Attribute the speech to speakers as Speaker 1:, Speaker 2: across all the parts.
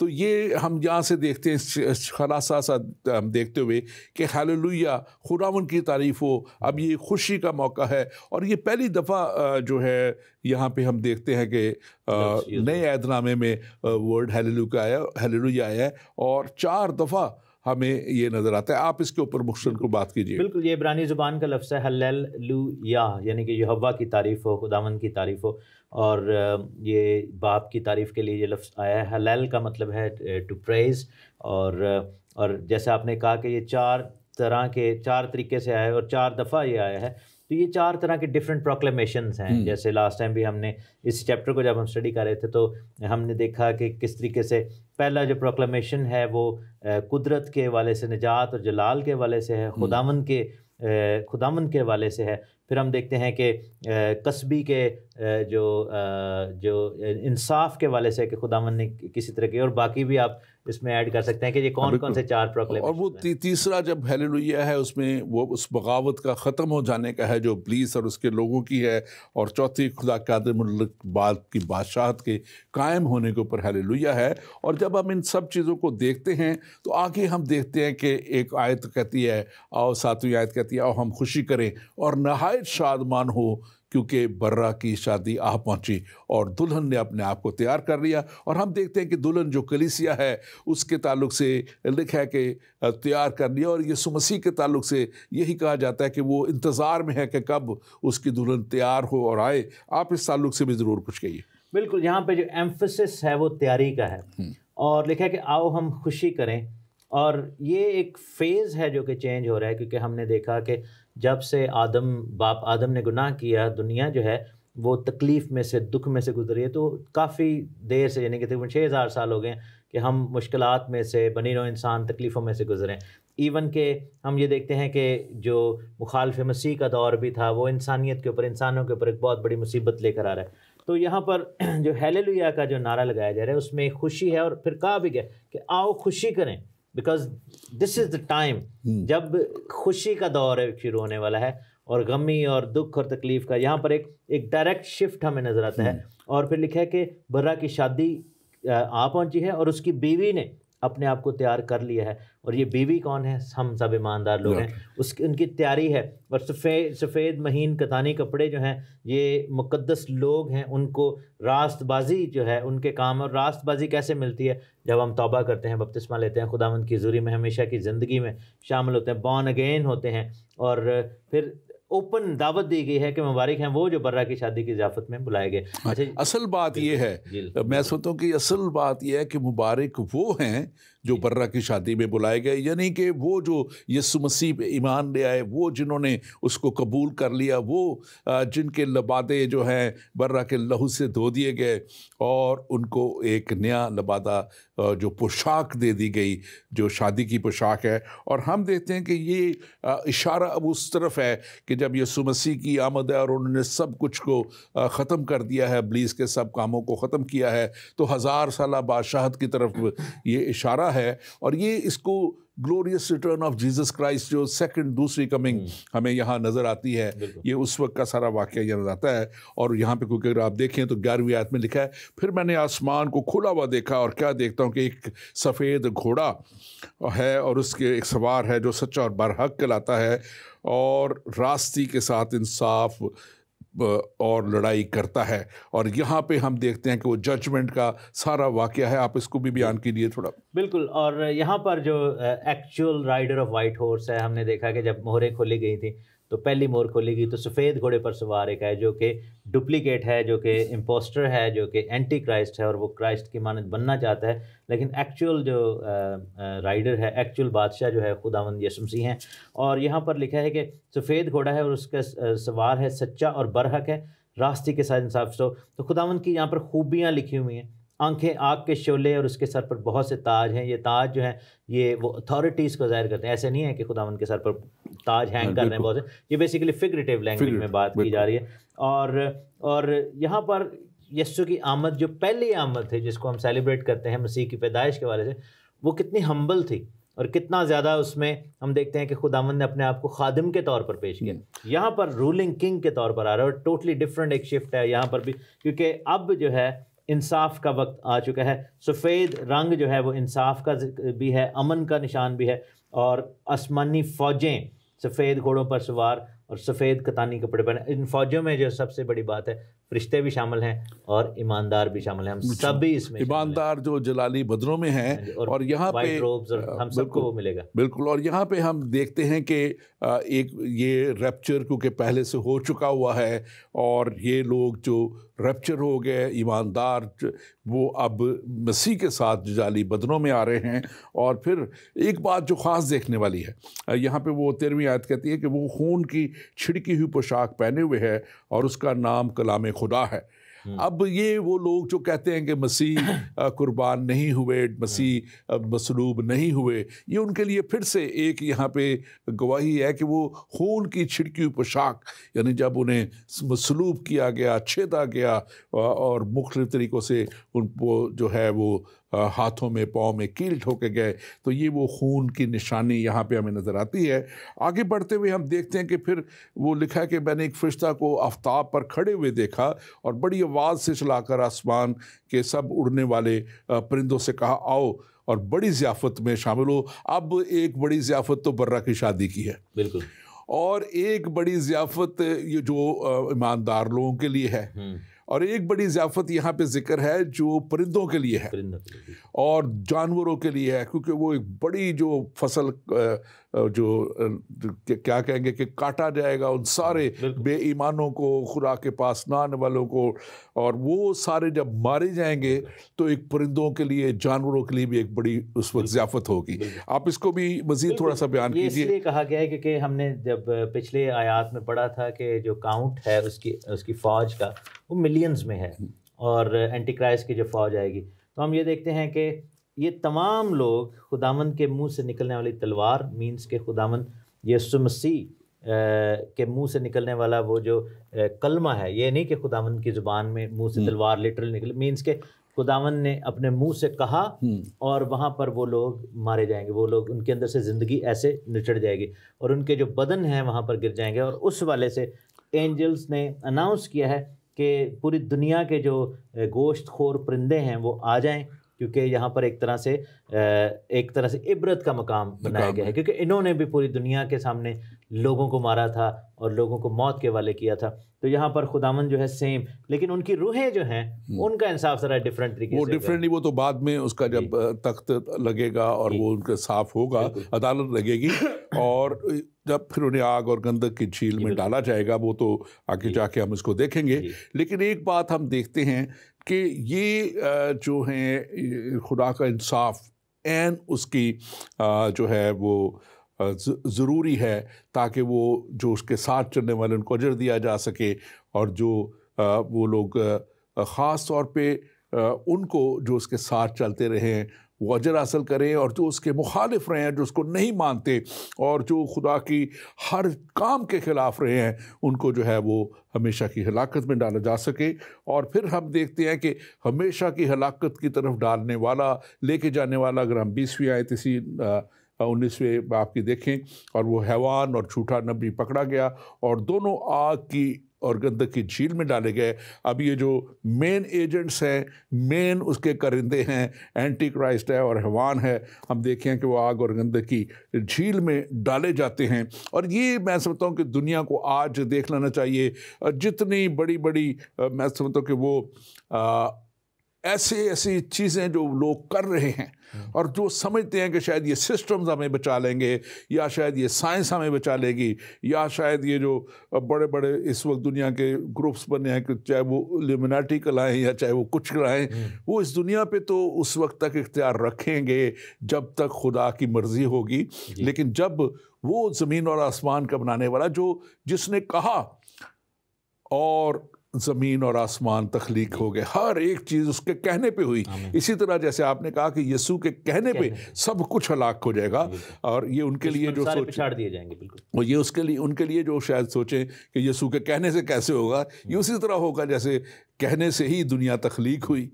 Speaker 1: تو یہ ہم یہاں سے دیکھتے ہیں خلاصہ سا دیکھتے ہوئے کہ ہاللویا خداوند کی تعریف ہو. اب یہ خوشی کا موقع ہے اور یہ پہلی دفعہ جو ہے یہاں پہ ہم دیکھتے ہیں کہ نئے عہد نامے میں ورڈ ہاللویا آیا ہے اور 4 دفعہ ہمیں یہ نظر آتا ہے. آپ اس کے اوپر مختصر کو بات کیجیے.
Speaker 2: بالکل، یہ عبرانی زبان کا لفظ ہے ہلیلویا، یعنی کہ یہوہ کی تعریف ہو، خداوند کی تعریف ہو. اور یہ باپ کی تعریف کے لیے یہ لفظ آیا ہے. ہلیل کا مطلب ہے ٹو پریز. اور جیسے آپ نے کہا کہ یہ 4 طریقے سے آیا ہے اور 4 دفعہ یہ آیا ہے. تو یہ 4 طرح کے ڈفرینٹ پروکلیمیشنز ہیں. جیسے لاسٹ ٹائم بھی ہم نے اس چیپٹر کو جب ہم اسٹڈی کر رہے تھے تو ہم نے دیکھا کہ کس طریقے سے پہلا جو پروکلیمیشن ہے وہ قدرت کے حوالے سے، نجات اور جلال کے حوالے سے ہے، خداوند کے حوالے سے ہے. پھر ہم دیکھتے ہیں کہ قصبی کے جو انصاف کے حوالے سے کہ خداوند نے کسی طرح کی، اور باقی بھی آپ اس میں ایڈ کر سکتے ہیں کہ یہ کون سے 4 پروکلیمیشن. اور
Speaker 1: وہ تیسرا جب ہاللویا ہے اس میں وہ اس بغاوت کا ختم ہو جانے کا ہے جو ابلیس اور اس کے لوگوں کی ہے. اور چوتھی خدا قادر مطلق بات کی بادشاہت کے قائم ہونے کے اوپر ہاللویا ہے. اور جب ہم ان سب چیزوں کو دیکھتے ہیں تو آگے ہم دیکھتے ہیں کہ ایک آیت کہتی ہے، آؤ 7ویں آیت کہتی ہے، آؤ ہم خوشی کریں اور نہایت شادمان ہو کیونکہ برا کی شادی آ پہنچی اور دلہن نے اپنے آپ کو تیار کر لیا. اور ہم دیکھتے ہیں کہ دلہن جو کلیسیا ہے اس کے تعلق سے لکھا ہے کہ تیار کر لیا، اور یسوع مسیح کے تعلق سے یہی کہا جاتا ہے کہ وہ انتظار میں ہے کہ کب اس کی دلہن تیار ہو اور آئے. آپ اس تعلق سے بھی ضرور کچھ کہیے.
Speaker 2: بالکل، یہاں پہ جو ایمفسس ہے وہ تیاری کا ہے، اور لکھا ہے کہ آؤ ہم خوشی کریں. اور یہ ایک فیز ہے جو کہ چینج ہو رہا ہے، کیونکہ ہم نے دیکھا کہ جب سے باپ آدم نے گناہ کیا، دنیا جو ہے وہ تکلیف میں سے، دکھ میں سے گزری ہے. تو کافی دیر سے، یعنی کہ تقریباً 6000 سال ہو گئے ہیں کہ ہم مشکلات میں سے، بنی نوع انسان تکلیفوں میں سے گزرے. ایون کہ ہم یہ دیکھتے ہیں کہ جو مخالف مسیح کا دور بھی تھا وہ انسانیت کے اوپر، انسانوں کے اوپر ایک بہت بڑی مصیبت لے کر آ رہا ہے. تو یہاں پر جو ہاللویا کا جو نعرہ لگایا جا رہا ہے اس میں خوشی ہے، اور پھر کہا بھی گیا کہ آؤ خوشی کریں، because this is the time جب خوشی کا دور شروع ہونے والا ہے، اور غمی اور دکھ اور تکلیف کا یہاں پر ایک ڈائریکٹ شفٹ ہمیں نظر آتا ہے. اور پھر لکھا ہے کہ برا کی شادی آ پہنچی ہے اور اس کی بیوی نے اپنے آپ کو تیار کر لیا ہے. اور یہ بیوی کون ہے؟ ہم سب ایماندار لوگ ہیں. ان کی تیاری ہے. اور سفید مہین کتانی کپڑے جو ہیں یہ مقدس لوگ ہیں، ان کو راست بازی جو ہے ان کے کام. اور راست بازی کیسے ملتی ہے؟ جب ہم توبہ کرتے ہیں، بپتسمہ لیتے ہیں، خداوند کی حضوری میں ہمیشہ کی زندگی میں شامل ہوتے ہیں، بورن اگین ہوتے ہیں. اور پھر اوپن دعوت دی گئی ہے کہ مبارک ہیں وہ جو برا کی شادی کی ضیافت میں بلائے گئے.
Speaker 1: اصل بات یہ ہے، میں سمجھتا ہوں کہ اصل بات یہ ہے کہ مبارک وہ ہیں جو برا کی شادی میں بلائے گئے، یعنی کہ وہ جو یسوع مسیح پہ ایمان لے آئے، وہ جنہوں نے اس کو قبول کر لیا، وہ جن کے لبادے جو ہیں برا کے لہو سے دھو دیے گئے اور ان کو ایک نیا لبادہ جو پوشاک دے دی گئی جو شادی کی پوشاک ہے. اور ہم دیکھتے ہیں کہ یہ اشارہ اب اس طرف ہے کہ جب یسوع مسیح کی آمد ہے اور انہوں نے سب کچھ کو ختم کر دیا ہے، ابلیس کے سب کاموں کو ختم کیا ہے، تو 1000 سالہ بادشاہت کی طرف یہ اشارہ ہے. اور یہ اس کو glorious return of Jesus Christ جو دوسری کمنگ ہمیں یہاں نظر آتی ہے، یہ اس وقت کا سارا واقعہ یہ نظر آتا ہے. اور یہاں پہ کیونکہ اگر آپ دیکھیں تو 11ویں آیت میں لکھا ہے، پھر میں نے آسمان کو کھلا ہوا دیکھا اور کیا دیکھتا ہوں کہ ایک سفید گھوڑا ہے اور اس کے ایک سوار ہے جو سچا اور برحق کہلاتا ہے اور راستی کے ساتھ انصاف اور لڑائی کرتا ہے. اور یہاں پہ ہم دیکھتے ہیں کہ وہ ججمنٹ کا سارا واقعہ ہے. آپ اس کو بھی بیان کیجیے تھوڑا.
Speaker 2: بالکل. اور یہاں پر جو actual rider of white horse ہے، ہم نے دیکھا کہ جب مہریں کھولی گئی تھیں تو پہلی مہر کھولی گئی تو سفید گھوڑے پر سوار ایک ہے جو کہ ڈپلیکیٹ ہے، جو کہ امپوسٹر ہے، جو کہ اینٹی کرائسٹ ہے اور وہ کرائسٹ کی مانند بننا چاہتا ہے. لیکن ایکچوئل جو رائڈر ہے، ایکچوئل بادشاہ جو ہے خداوند یسوع مسیح ہیں. اور یہاں پر لکھا ہے کہ سفید گھوڑا ہے اور اس کا سوار ہے سچا اور برحق ہے، راستی کے ساتھ انصاف. تو خداوند کی یہاں پر خوبیاں لکھی ہوئی ہیں، آنکھیں آگ کے شعلے اور اس کے سر پر بہت سے تاج ہیں. یہ تاج جو ہیں یہ وہ اتھارٹیز کو ظاہر کرتے ہیں. ایسے نہیں ہے کہ خداوند کے سر پر تاج ہینگ کر رہے ہیں بہت سے، یہ بیسیکلی فگریٹیو لینگویج میں بات کی جا رہی ہے. اور یہاں پر یسوع کی آمد جو پہلی آمد تھی جس کو ہم سیلیبریٹ کرتے ہیں مسیح کی پیدائش کے حوالے سے، وہ کتنی ہمبل تھی اور کتنا زیادہ اس میں ہم دیکھتے ہیں کہ خداوند نے اپنے آپ کو خادم کے طور پر پیش کیا. یہاں پر رولنگ کنگ کے طور پر آ رہا ہے اور ٹوٹلی ڈفرینٹ ایک شفٹ ہے یہاں پر بھی، کیونکہ اب جو ہے انصاف کا وقت آ چکا ہے. سفید رنگ جو ہے وہ انصاف کا بھی ہے, امن کا نشان بھی ہے, اور آسمانی فوجیں سفید گھوڑوں پر سوار اور سفید کتانی کپڑے پہنے. ان فوجوں میں جو سب سے بڑی بات ہے, فرشتے بھی شامل ہیں اور ایماندار بھی شامل ہیں. ہم سب بھی اس میں
Speaker 1: ایماندار جو جلالی بدنوں میں ہیں, اور یہاں پہ
Speaker 2: ہم سب کو وہ ملے گا.
Speaker 1: بالکل. اور یہاں پہ ہم دیکھتے ہیں کہ ایک یہ ریپچر کیونکہ پہلے سے ہو چکا ہوا ہے, اور یہ لوگ جو ریپچر ہو گئے ایماندار, وہ اب مسیح کے ساتھ جلالی بدنوں میں آ رہے ہیں. اور پھر ایک بات جو خاص دیکھنے والی ہے, یہاں پہ وہ 13ویں آیت کہتی ہے کہ وہ خون کی چھڑکی ہوئی پوشاک پہنے ہوئے ہے اور اس کا نام کلام خدا ہے. اب یہ وہ لوگ جو کہتے ہیں کہ مسیح قربان نہیں ہوئے, مسیح مصلوب نہیں ہوئے, یہ ان کے لیے پھر سے ایک یہاں پہ گواہی ہے کہ وہ خون کی چھڑکی ہوئی پوشاک, یعنی جب انہیں مصلوب کیا گیا, چھیدا گیا, اور مختلف طریقوں سے ان کو جو ہے وہ ہاتھوں میں پاؤں میں کیل ٹھوکے گئے, تو یہ وہ خون کی نشانی یہاں پہ ہمیں نظر آتی ہے. آگے بڑھتے ہوئے ہم دیکھتے ہیں کہ پھر وہ لکھا ہے کہ میں نے ایک فرشتہ کو آفتاب پر کھڑے ہوئے دیکھا اور بڑی آواز سے چلا کر آسمان کے سب اڑنے والے پرندوں سے کہا, آؤ اور بڑی ضیافت میں شامل ہو. اب ایک بڑی ضیافت تو برہ کی شادی کی ہے,
Speaker 2: بالکل,
Speaker 1: اور ایک بڑی ضیافت یہ جو ایماندار لوگوں کے لیے ہے, اور ایک بڑی ضیافت یہاں پہ ذکر ہے جو پرندوں کے لیے ہے اور جانوروں کے لیے ہے, کیونکہ وہ ایک بڑی جو فصل جو کیا کہیں گے کہ کاٹا جائے گا ان سارے بے ایمانوں کو, خدا کے پاس نہ آنے والوں کو, اور وہ سارے جب مارے جائیں گے تو ایک پرندوں کے لیے, جانوروں کے لیے بھی ایک بڑی اس وقت ضیافت ہوگی. آپ اس کو بھی مزید تھوڑا سا بیان کیجیے.
Speaker 2: یہ اس لیے کہا گیا ہے کیونکہ ہم نے جب پچھلے آیات میں پڑھا تھا کہ جو کاؤنٹ ہے اس کی فوج کا وہ ملینز میں ہے, اور اینٹی کرائسٹ کی جو فوج آئے گی, تو ہم یہ دیکھتے ہیں کہ یہ تمام لوگ خداوند کے منہ سے نکلنے والی تلوار, مینس کہ خداوند یسوع مسیح کے منہ سے نکلنے والا وہ جو کلمہ ہے, یہ نہیں کہ خداوند کی زبان میں منہ سے تلوار لٹرل نکلے, مینس کہ خداوند نے اپنے منہ سے کہا اور وہاں پر وہ لوگ مارے جائیں گے. وہ لوگ, ان کے اندر سے زندگی ایسے نچڑ جائے گی اور ان کے جو بدن ہیں وہاں پر گر جائیں گے. اور اس والے سے اینجلز نے اناؤنس کیا ہے کہ پوری دنیا کے جو گوشت خور پرندے ہیں وہ آ جائیں, کیونکہ یہاں پر ایک طرح سے عبرت کا مقام بنایا گیا ہے, کیونکہ انہوں نے بھی پوری دنیا کے سامنے لوگوں کو مارا تھا اور لوگوں کو موت کے حوالے کیا تھا. تو یہاں پر خداوند جو ہے سیم, لیکن ان کی روحیں جو ہیں ان کا انصاف ذرا ڈفرینٹ طریقے سے,
Speaker 1: وہ ڈفرینٹلی, وہ تو بعد میں اس کا جب تخت لگے گا اور وہ ان کا صاف ہوگا, عدالت لگے گی, اور جب پھر انہیں آگ اور گندک کی جھیل میں ڈالا جائے گا, وہ تو آگے جا کے ہم اس کو دیکھیں گے. لیکن ایک بات ہم دیکھتے ہیں کہ یہ جو ہیں خدا کا انصاف عین اس کی جو ہے وہ ضروری ہے, تاکہ وہ جو اس کے ساتھ چلنے والے ان کو اجر دیا جا سکے, اور جو وہ لوگ خاص طور پہ ان کو جو اس کے ساتھ چلتے رہے ہیں وہ اجر حاصل کریں, اور جو اس کے مخالف رہے ہیں, جو اس کو نہیں مانتے اور جو خدا کی ہر کام کے خلاف رہے ہیں, ان کو جو ہے وہ ہمیشہ کی ہلاکت میں ڈالا جا سکے. اور پھر ہم دیکھتے ہیں کہ ہمیشہ کی ہلاکت کی طرف ڈالنے والا, لے کے جانے والا, اگر ہم 20ویں آیت اسی 19ویں باب کی دیکھیں, اور وہ حیوان اور جھوٹا نبی پکڑا گیا اور دونوں آگ کی اور گندک کی جھیل میں ڈالے گئے. اب یہ جو مین ایجنٹس ہیں, مین اس کے کرندے ہیں, اینٹی کرائسٹ ہے اور حیوان ہے, ہم دیکھیں کہ وہ آگ اور گندک کی جھیل میں ڈالے جاتے ہیں. اور یہ میں سمجھتا ہوں کہ دنیا کو آج دیکھ لینا چاہیے, جتنی بڑی میں سمجھتا ہوں کہ وہ ایسی چیزیں جو لوگ کر رہے ہیں اور جو سمجھتے ہیں کہ شاید یہ سسٹمز ہمیں بچا لیں گے, یا شاید یہ سائنس ہمیں بچا لے گی, یا شاید یہ جو بڑے اس وقت دنیا کے گروپس بنے ہیں, کہ چاہے وہ الومناٹی کلائیں یا چاہے وہ کچھ کلائیں, وہ اس دنیا پہ تو اس وقت تک اختیار رکھیں گے جب تک خدا کی مرضی ہوگی. لیکن جب وہ زمین اور آسمان کا بنانے والا جس نے کہا اور زمین اور آسمان تخلیق ہو گئے, ہر ایک چیز اس کے کہنے پہ ہوئی. اسی طرح جیسے آپ نے کہا کہ یسوع کے کہنے پہ سب کچھ ہلاک ہو جائے گا, اور یہ ان کے لیے جو
Speaker 2: پچھاڑ دیے جائیں گے, بالکل,
Speaker 1: اور یہ ان کے لیے جو شاید سوچیں کہ یسوع کے کہنے سے کیسے ہوگا, یہ اسی طرح ہوگا جیسے کہنے سے ہی دنیا تخلیق ہوئی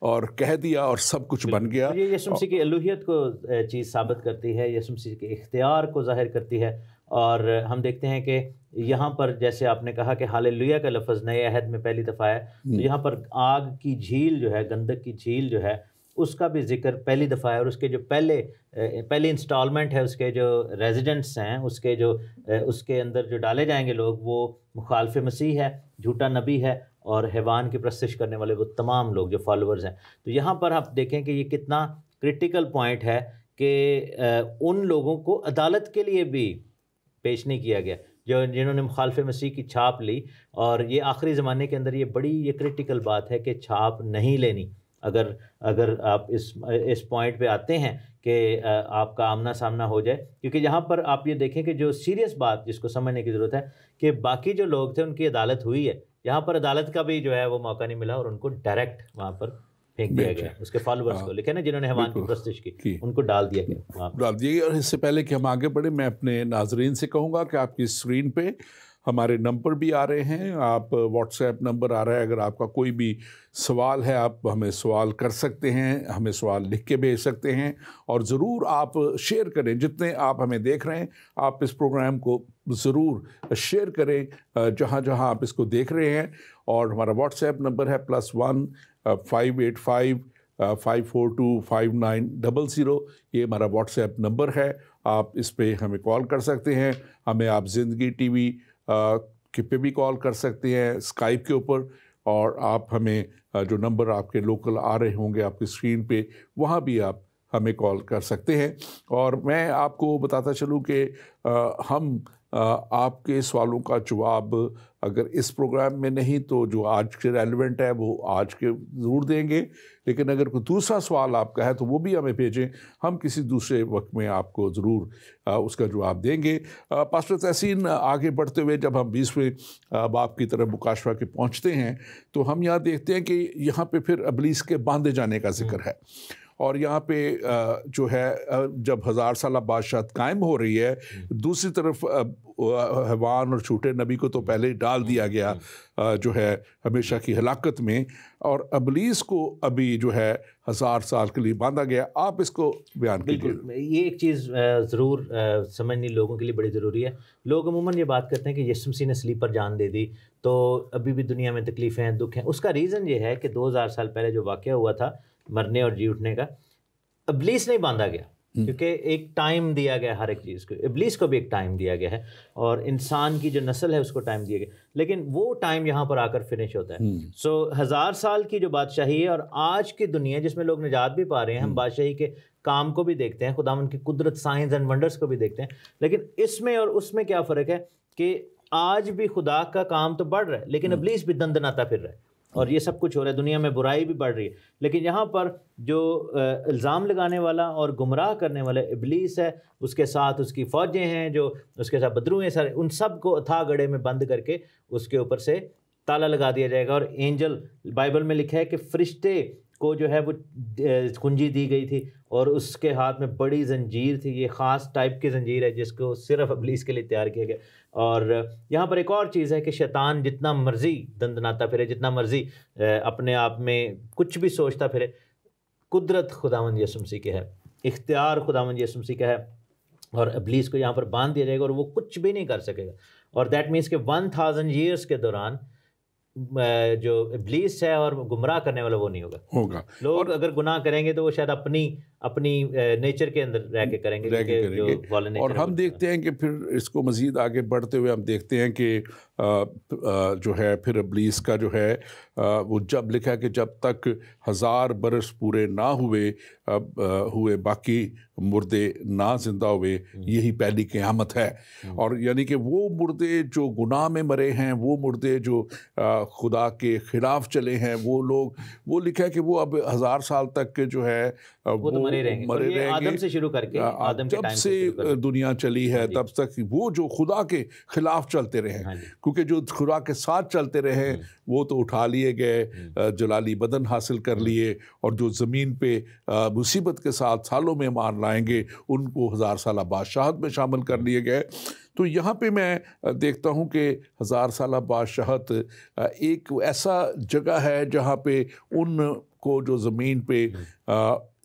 Speaker 1: اور کہہ دیا اور سب کچھ بن گیا.
Speaker 2: یہ یسوع مسیح کی الوہیت کو چیز ثابت کرتی ہے, یسوع مسیح کے اختیار کو ظاہر کرتی ہے, اور ہم دیکھتے ہیں کہ یہاں پر جیسے آپ نے کہا کہ ہاللویہ کا لفظ نئے عہد میں پہلی دفعہ ہے، تو یہاں پر آگ کی جھیل جو ہے، گندک کی جھیل جو ہے، اس کا بھی ذکر پہلی دفعہ ہے، اور اس کے جو پہلی انسٹالمنٹ ہے، اس کے جو ریزیڈنٹس ہیں، اس کے اندر جو ڈالے جائیں گے لوگ، وہ مخالف مسیح ہے، جھوٹا نبی ہے، اور حیوان کی پرستش کرنے والے وہ تمام لوگ جو فالوورز ہیں۔ تو یہاں پر آپ دیکھیں کہ یہ کتنا کرٹیکل پوائنٹ ہے کہ ان لوگوں کو عدالت کے لیے بھی پیش نہیں کیا گیا جنہوں نے مخالف مسیح کی چھاپ لی، اور یہ آخری زمانے کے اندر یہ کرٹیکل بات ہے کہ چھاپ نہیں لینی۔ اگر آپ اس پوائنٹ پہ آتے ہیں کہ آپ کا آمنا سامنا ہو جائے، کیونکہ یہاں پر آپ یہ دیکھیں کہ جو سیریس بات جس کو سمجھنے کی ضرورت ہے کہ باقی جو لوگ تھے ان کی عدالت ہوئی ہے، یہاں پر عدالت کا بھی جو ہے وہ موقع نہیں ملا، اور ان کو ڈائریکٹ وہاں پر پھینک دیا گیا، اس کے فالوورز کو لکھے نا جنہوں نے حیوان کی پرستش کی، ان کو ڈال دیا گیا۔
Speaker 1: اور اس سے پہلے کہ ہم آگے بڑھیں، میں اپنے ناظرین سے کہوں گا کہ آپ کی اسکرین پہ ہمارے نمبر بھی آ رہے ہیں، آپ واٹس ایپ نمبر آ رہا ہے، اگر آپ کا کوئی بھی سوال ہے آپ ہمیں سوال کر سکتے ہیں، ہمیں سوال لکھ کے بھیج سکتے ہیں، اور ضرور آپ شیئر کریں، جتنے آپ ہمیں دیکھ رہے ہیں آپ اس پروگرام کو ضرور شیئر کریں جہاں جہاں آپ اس کو دیکھ رہے ہیں۔ اور ہمارا واٹس ایپ نمبر ہے +1 585 542 5900، یہ ہمارا واٹس ایپ نمبر ہے، آپ اس پہ ہمیں کال کر سکتے ہیں، ہمیں آپ زندگی ٹی وی کے پہ بھی کال کر سکتے ہیں، اسکائپ کے اوپر، اور آپ ہمیں جو نمبر آپ کے لوکل آ رہے ہوں گے آپ کی اسکرین پہ، وہاں بھی آپ ہمیں کال کر سکتے ہیں۔ اور میں آپ کو بتاتا چلوں کہ ہم آپ کے سوالوں کا جواب اگر اس پروگرام میں نہیں تو جو آج کے ریلیونٹ ہے وہ آج کے ضرور دیں گے، لیکن اگر کوئی دوسرا سوال آپ کا ہے تو وہ بھی ہمیں بھیجیں، ہم کسی دوسرے وقت میں آپ کو ضرور اس کا جواب دیں گے۔ پاسٹر تحسین، آگے بڑھتے ہوئے جب ہم 20ویں باب کی طرف مکاشفہ کے پہنچتے ہیں تو ہم یہاں دیکھتے ہیں کہ یہاں پہ پھر ابلیس کے باندھے جانے کا ذکر ہے، اور یہاں پہ جو ہے جب 1000 سالہ بادشاہت قائم ہو رہی ہے، دوسری طرف حیوان اور جھوٹے نبی کو تو پہلے ڈال دیا گیا جو ہے ہمیشہ کی ہلاکت میں، اور ابلیس کو ابھی جو ہے 1000 سال کے لیے باندھا گیا۔ آپ اس کو بیان کیجیے۔
Speaker 2: بالکل، یہ ایک چیز ضرور سمجھنی لوگوں کے لیے بڑی ضروری ہے۔ لوگ عموماً یہ بات کرتے ہیں کہ یسوع مسیح نے صلیب پر جان دے دی تو ابھی بھی دنیا میں تکلیفیں ہیں، دکھ ہیں۔ اس کا ریزن یہ ہے کہ 2000 سال پہلے جو واقعہ ہوا تھا مرنے اور جی اٹھنے کا، ابلیس نہیں باندھا گیا، کیونکہ ایک ٹائم دیا گیا ہر ایک چیز کو، ابلیس کو بھی ایک ٹائم دیا گیا ہے، اور انسان کی جو نسل ہے اس کو ٹائم دیا گیا، لیکن وہ ٹائم یہاں پر آ کر فنش ہوتا ہے۔ 1000 سال کی جو بادشاہی ہے، اور آج کی دنیا جس میں لوگ نجات بھی پا رہے ہیں، ہم بادشاہی کے کام کو بھی دیکھتے ہیں، خداوند کی قدرت، سائنس اینڈ ونڈرز کو بھی دیکھتے ہیں، لیکن اس میں اور اس میں کیا فرق ہے کہ آج بھی خدا کا کام تو بڑھ رہا ہے، لیکن ابلیس بھی دندناتا پھر رہا ہے، اور یہ سب کچھ ہو رہا ہے، دنیا میں برائی بھی بڑھ رہی ہے، لیکن یہاں پر جو الزام لگانے والا اور گمراہ کرنے والا ابلیس ہے، اس کے ساتھ اس کی فوجیں ہیں، جو اس کے ساتھ بدرو ہیں سارے، ان سب کو اتھا گڑھے میں بند کر کے اس کے اوپر سے تالا لگا دیا جائے گا۔ اور اینجل، بائبل میں لکھا ہے کہ فرشتے کو جو ہے وہ کنجی دی گئی تھی، اور اس کے ہاتھ میں بڑی زنجیر تھی، یہ خاص ٹائپ کی زنجیر ہے جس کو صرف ابلیس کے لیے تیار کیا گیا۔ اور یہاں پر ایک اور چیز ہے کہ شیطان جتنا مرضی دندناتا پھرے، جتنا مرضی اپنے آپ میں کچھ بھی سوچتا پھرے، قدرت خداوند یسوع مسیح کے ہے، اختیار خداوند یسوع مسیح کا ہے، اور ابلیس کو یہاں پر باندھ دیا جائے گا اور وہ کچھ بھی نہیں کر سکے گا۔ اور دیٹ مینس کہ 1000 ایئرس کے دوران جو ابلیس ہے اور گمراہ کرنے والا وہ نہیں ہوگا۔ لوگ اگر گناہ کریں گے تو وہ شاید اپنی نیچر کے اندر رہ کے کریں گے،
Speaker 1: اور ہم دیکھتے ہیں کہ پھر اس کو مزید آگے بڑھتے ہوئے ہم دیکھتے ہیں کہ جو ہے پھر ابلیس کا جو ہے وہ جب لکھا ہے کہ جب تک 1000 برس پورے نہ ہوئے باقی مردے نہ زندہ ہوئے، یہی پہلی قیامت ہے۔ اور یعنی کہ وہ مردے جو گناہ میں مرے ہیں، وہ مردے جو خدا کے خلاف چلے ہیں، وہ لوگ، وہ لکھا ہے کہ وہ اب 1000 سال تک جو ہے
Speaker 2: وہ تو مرے رہیں گے، آدم سے شروع کر کے، آدم کے
Speaker 1: جب
Speaker 2: ٹائم
Speaker 1: سے دنیا چلی ہے تب تک وہ جو خدا کے خلاف چلتے رہے، کیونکہ جو خدا کے ساتھ چلتے رہے وہ تو اٹھا لیے گئے، جلالی بدن حاصل کر لیے، اور جو زمین پہ مصیبت کے ساتھ سالوں میں مار لائیں گے ان کو 1000 سالہ بادشاہت میں شامل کر لیے گئے۔ تو یہاں پہ میں دیکھتا ہوں کہ 1000 سالہ بادشاہت ایک ایسا جگہ ہے جہاں پہ ان کو جو زمین پہ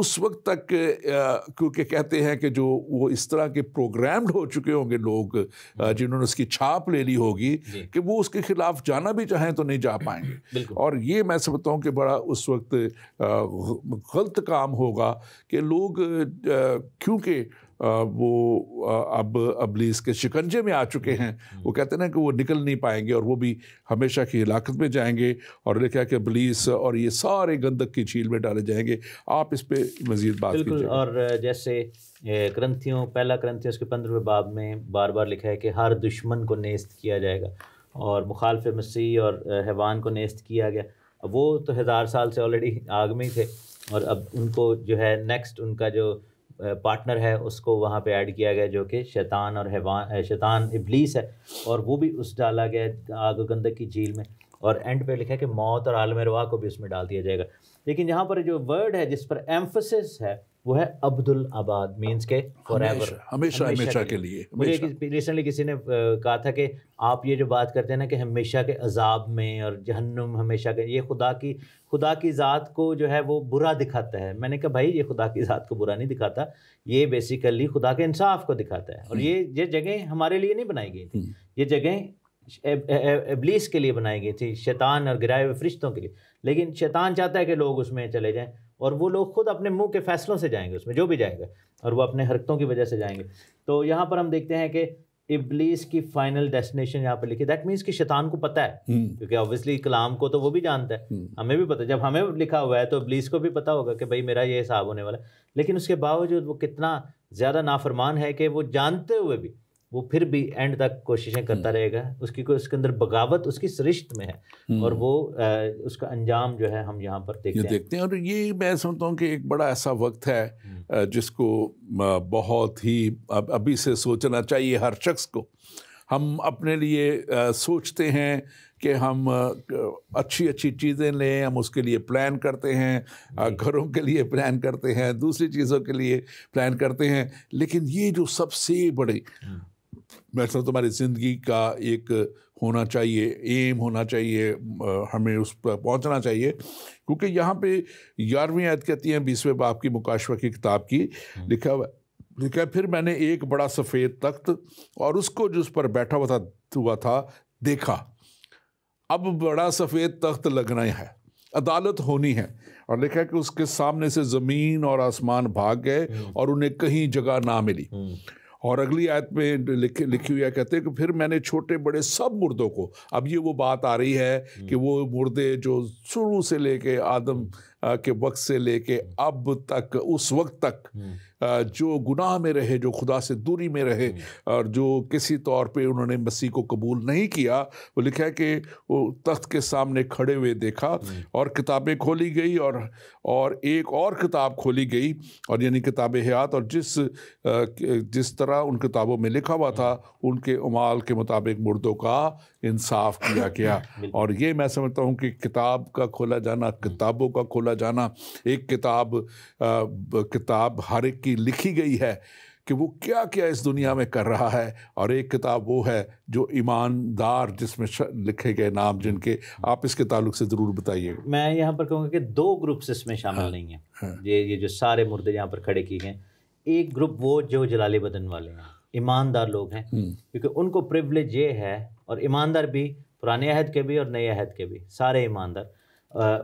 Speaker 1: اس وقت تک کیونکہ کہتے ہیں کہ جو وہ اس طرح کے پروگرامڈ ہو چکے ہوں گے لوگ جنہوں نے اس کی چھاپ لے لی ہوگی کہ وہ اس کے خلاف جانا بھی چاہیں تو نہیں جا پائیں گے. اور یہ میں سمجھتا ہوں کہ بڑا اس وقت غلط کام ہوگا کہ لوگ کیونکہ وہ اب ابلیس کے شکنجے میں آ چکے ہیں, وہ کہتے ہیں کہ وہ نکل نہیں پائیں گے اور وہ بھی ہمیشہ کی ہلاکت میں جائیں گے, اور لکھا کہ ابلیس اور یہ سارے گندک کی جھیل میں ڈالے جائیں گے. آپ اس پہ مزید بات کیجیے.
Speaker 2: بالکل. اور جیسے پہلا کرنتھیوں اس کے 15ویں باب میں بار بار لکھا ہے کہ ہر دشمن کو نیست کیا جائے گا, اور مخالف مسیح اور حیوان کو نیست کیا گیا. اب وہ تو 1000 سال سے آلریڈی آگ میں ہی تھے, اور اب ان کو جو ہے نیکسٹ ان کا جو پارٹنر ہے اس کو وہاں پہ ایڈ کیا گیا, جو کہ شیطان اور شیطان ابلیس ہے, اور وہ بھی اس ڈالا گیا آگ و گندک کی جھیل میں. اور اینڈ پہ لکھا ہے کہ موت اور عالم روا کو بھی اس میں ڈال دیا جائے گا. لیکن یہاں پر جو ورڈ ہے جس پر ایمفسس ہے وہ ہے عبد الآباد, مینس کے فار ایور,
Speaker 1: ہمیشہ کے لیے.
Speaker 2: مجھے ریسنٹلی کسی نے کہا تھا کہ آپ یہ جو بات کرتے ہیں نا کہ ہمیشہ کے عذاب میں اور جہنم ہمیشہ کے, یہ خدا کی ذات کو جو ہے وہ برا دکھاتا ہے. میں نے کہا بھائی یہ خدا کی ذات کو برا نہیں دکھاتا, یہ بیسیکلی خدا کے انصاف کو دکھاتا ہے. اور یہ جگہیں ہمارے لیے نہیں بنائی گئی تھی, یہ جگہیں ابلیس کے لیے بنائی گئی تھی, شیطان اور گرائے ہوئے فرشتوں کے لیے. لیکن شیطان چاہتا ہے کہ لوگ اس میں چلے جائیں, اور وہ لوگ خود اپنے منہ کے فیصلوں سے جائیں گے اس میں, جو بھی جائے گا, اور وہ اپنے حرکتوں کی وجہ سے جائیں گے. تو یہاں پر ہم دیکھتے ہیں کہ ابلیس کی فائنل ڈیسٹینیشن یہاں پہ لکھی, دیٹ مینس کہ شیطان کو پتہ ہے, کیونکہ اوبویسلی کلام کو تو وہ بھی جانتا ہے, ہمیں بھی پتہ, جب ہمیں لکھا ہوا ہے تو ابلیس کو بھی پتہ ہوگا کہ بھائی میرا یہ حساب ہونے والا ہے. لیکن اس کے باوجود وہ کتنا زیادہ نافرمان ہے کہ وہ جانتے ہوئے بھی وہ پھر بھی اینڈ تک کوششیں کرتا رہے گا. اس کے اندر بغاوت اس کی سرشت میں ہے, اور وہ اس کا انجام جو ہے ہم یہاں پر دیکھتے ہیں.
Speaker 1: اور یہ میں سمجھتا ہوں کہ ایک بڑا ایسا وقت ہے جس کو بہت ہی ابھی سے سوچنا چاہیے ہر شخص کو. ہم اپنے لیے سوچتے ہیں کہ ہم اچھی چیزیں لیں, ہم اس کے لیے پلان کرتے ہیں, گھروں کے لیے پلان کرتے ہیں, دوسری چیزوں کے لیے پلان کرتے ہیں. لیکن یہ جو سب سے بڑی میں سمجھتا ہوں تمہاری زندگی کا ایک ہونا چاہیے, ایم ہونا چاہیے, ہمیں اس پر پہنچنا چاہیے. کیونکہ یہاں پہ 11ویں آیت کہتی ہیں 20ویں باب کی مکاشفہ کی کتاب کی, لکھا ہے پھر میں نے ایک بڑا سفید تخت اور اس کو جو اس پر بیٹھا ہوا تھا دیکھا. اب بڑا سفید تخت لگنا ہے, عدالت ہونی ہے, اور لکھا ہے کہ اس کے سامنے سے زمین اور آسمان بھاگ گئے اور انہیں کہیں جگہ نہ ملی. اور اگلی آیت میں لکھی ہوئی ہے, کہتے ہیں کہ پھر میں نے چھوٹے بڑے سب مردوں کو, اب یہ وہ بات آ رہی ہے کہ وہ مردے جو شروع سے لے کے آدم کے وقت سے لے کے اب تک, اس وقت تک جو گناہ میں رہے, جو خدا سے دوری میں رہے, اور جو کسی طور پہ انہوں نے مسیح کو قبول نہیں کیا, وہ لکھا ہے کہ وہ تخت کے سامنے کھڑے ہوئے دیکھا, اور کتابیں کھولی گئی, اور ایک اور کتاب کھولی گئی, اور یعنی کتاب حیات, اور جس طرح ان کتابوں میں لکھا ہوا تھا ان کے اعمال کے مطابق مردوں کا انصاف کیا گیا. اور یہ میں سمجھتا ہوں کہ کتاب کا کھولا جانا, کتابوں کا کھولا جانا, ایک کتاب ہر ایک کی لکھی گئی ہے کہ وہ کیا کیا اس دنیا میں کر رہا ہے, اور ایک کتاب وہ ہے جو ایماندار, جس میں لکھے گئے نام جن کے, آپ اس کے تعلق سے ضرور بتائیے.
Speaker 2: میں یہاں پر کہوں گا کہ 2 گروپس اس میں شامل نہیں ہیں. یہ جو سارے مردے یہاں پر کھڑے کیے گئے, ایک گروپ وہ جو جلالی بدن والے ہیں, ایماندار لوگ ہیں, کیونکہ ان کو پریولیج یہ ہے, اور ایماندار بھی پرانے عہد کے بھی اور نئے عہد کے بھی, سارے ایماندار,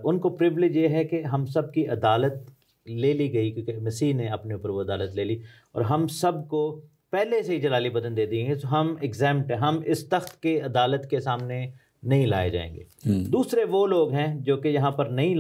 Speaker 2: ان کو پریولیج یہ ہے کہ ہم سب کی عدالت لے لی گئی, کیونکہ مسیح نے اپنے اوپر وہ عدالت لے لی, اور ہم سب کو پہلے سے ہی جلالی بدن دے دی گئی, تو ہم ایگزیمپٹ ہیں, ہم اس تخت کے عدالت کے سامنے نہیں لائے جائیں گے. دوسرے وہ لوگ ہیں جو کہ یہاں پر نہیں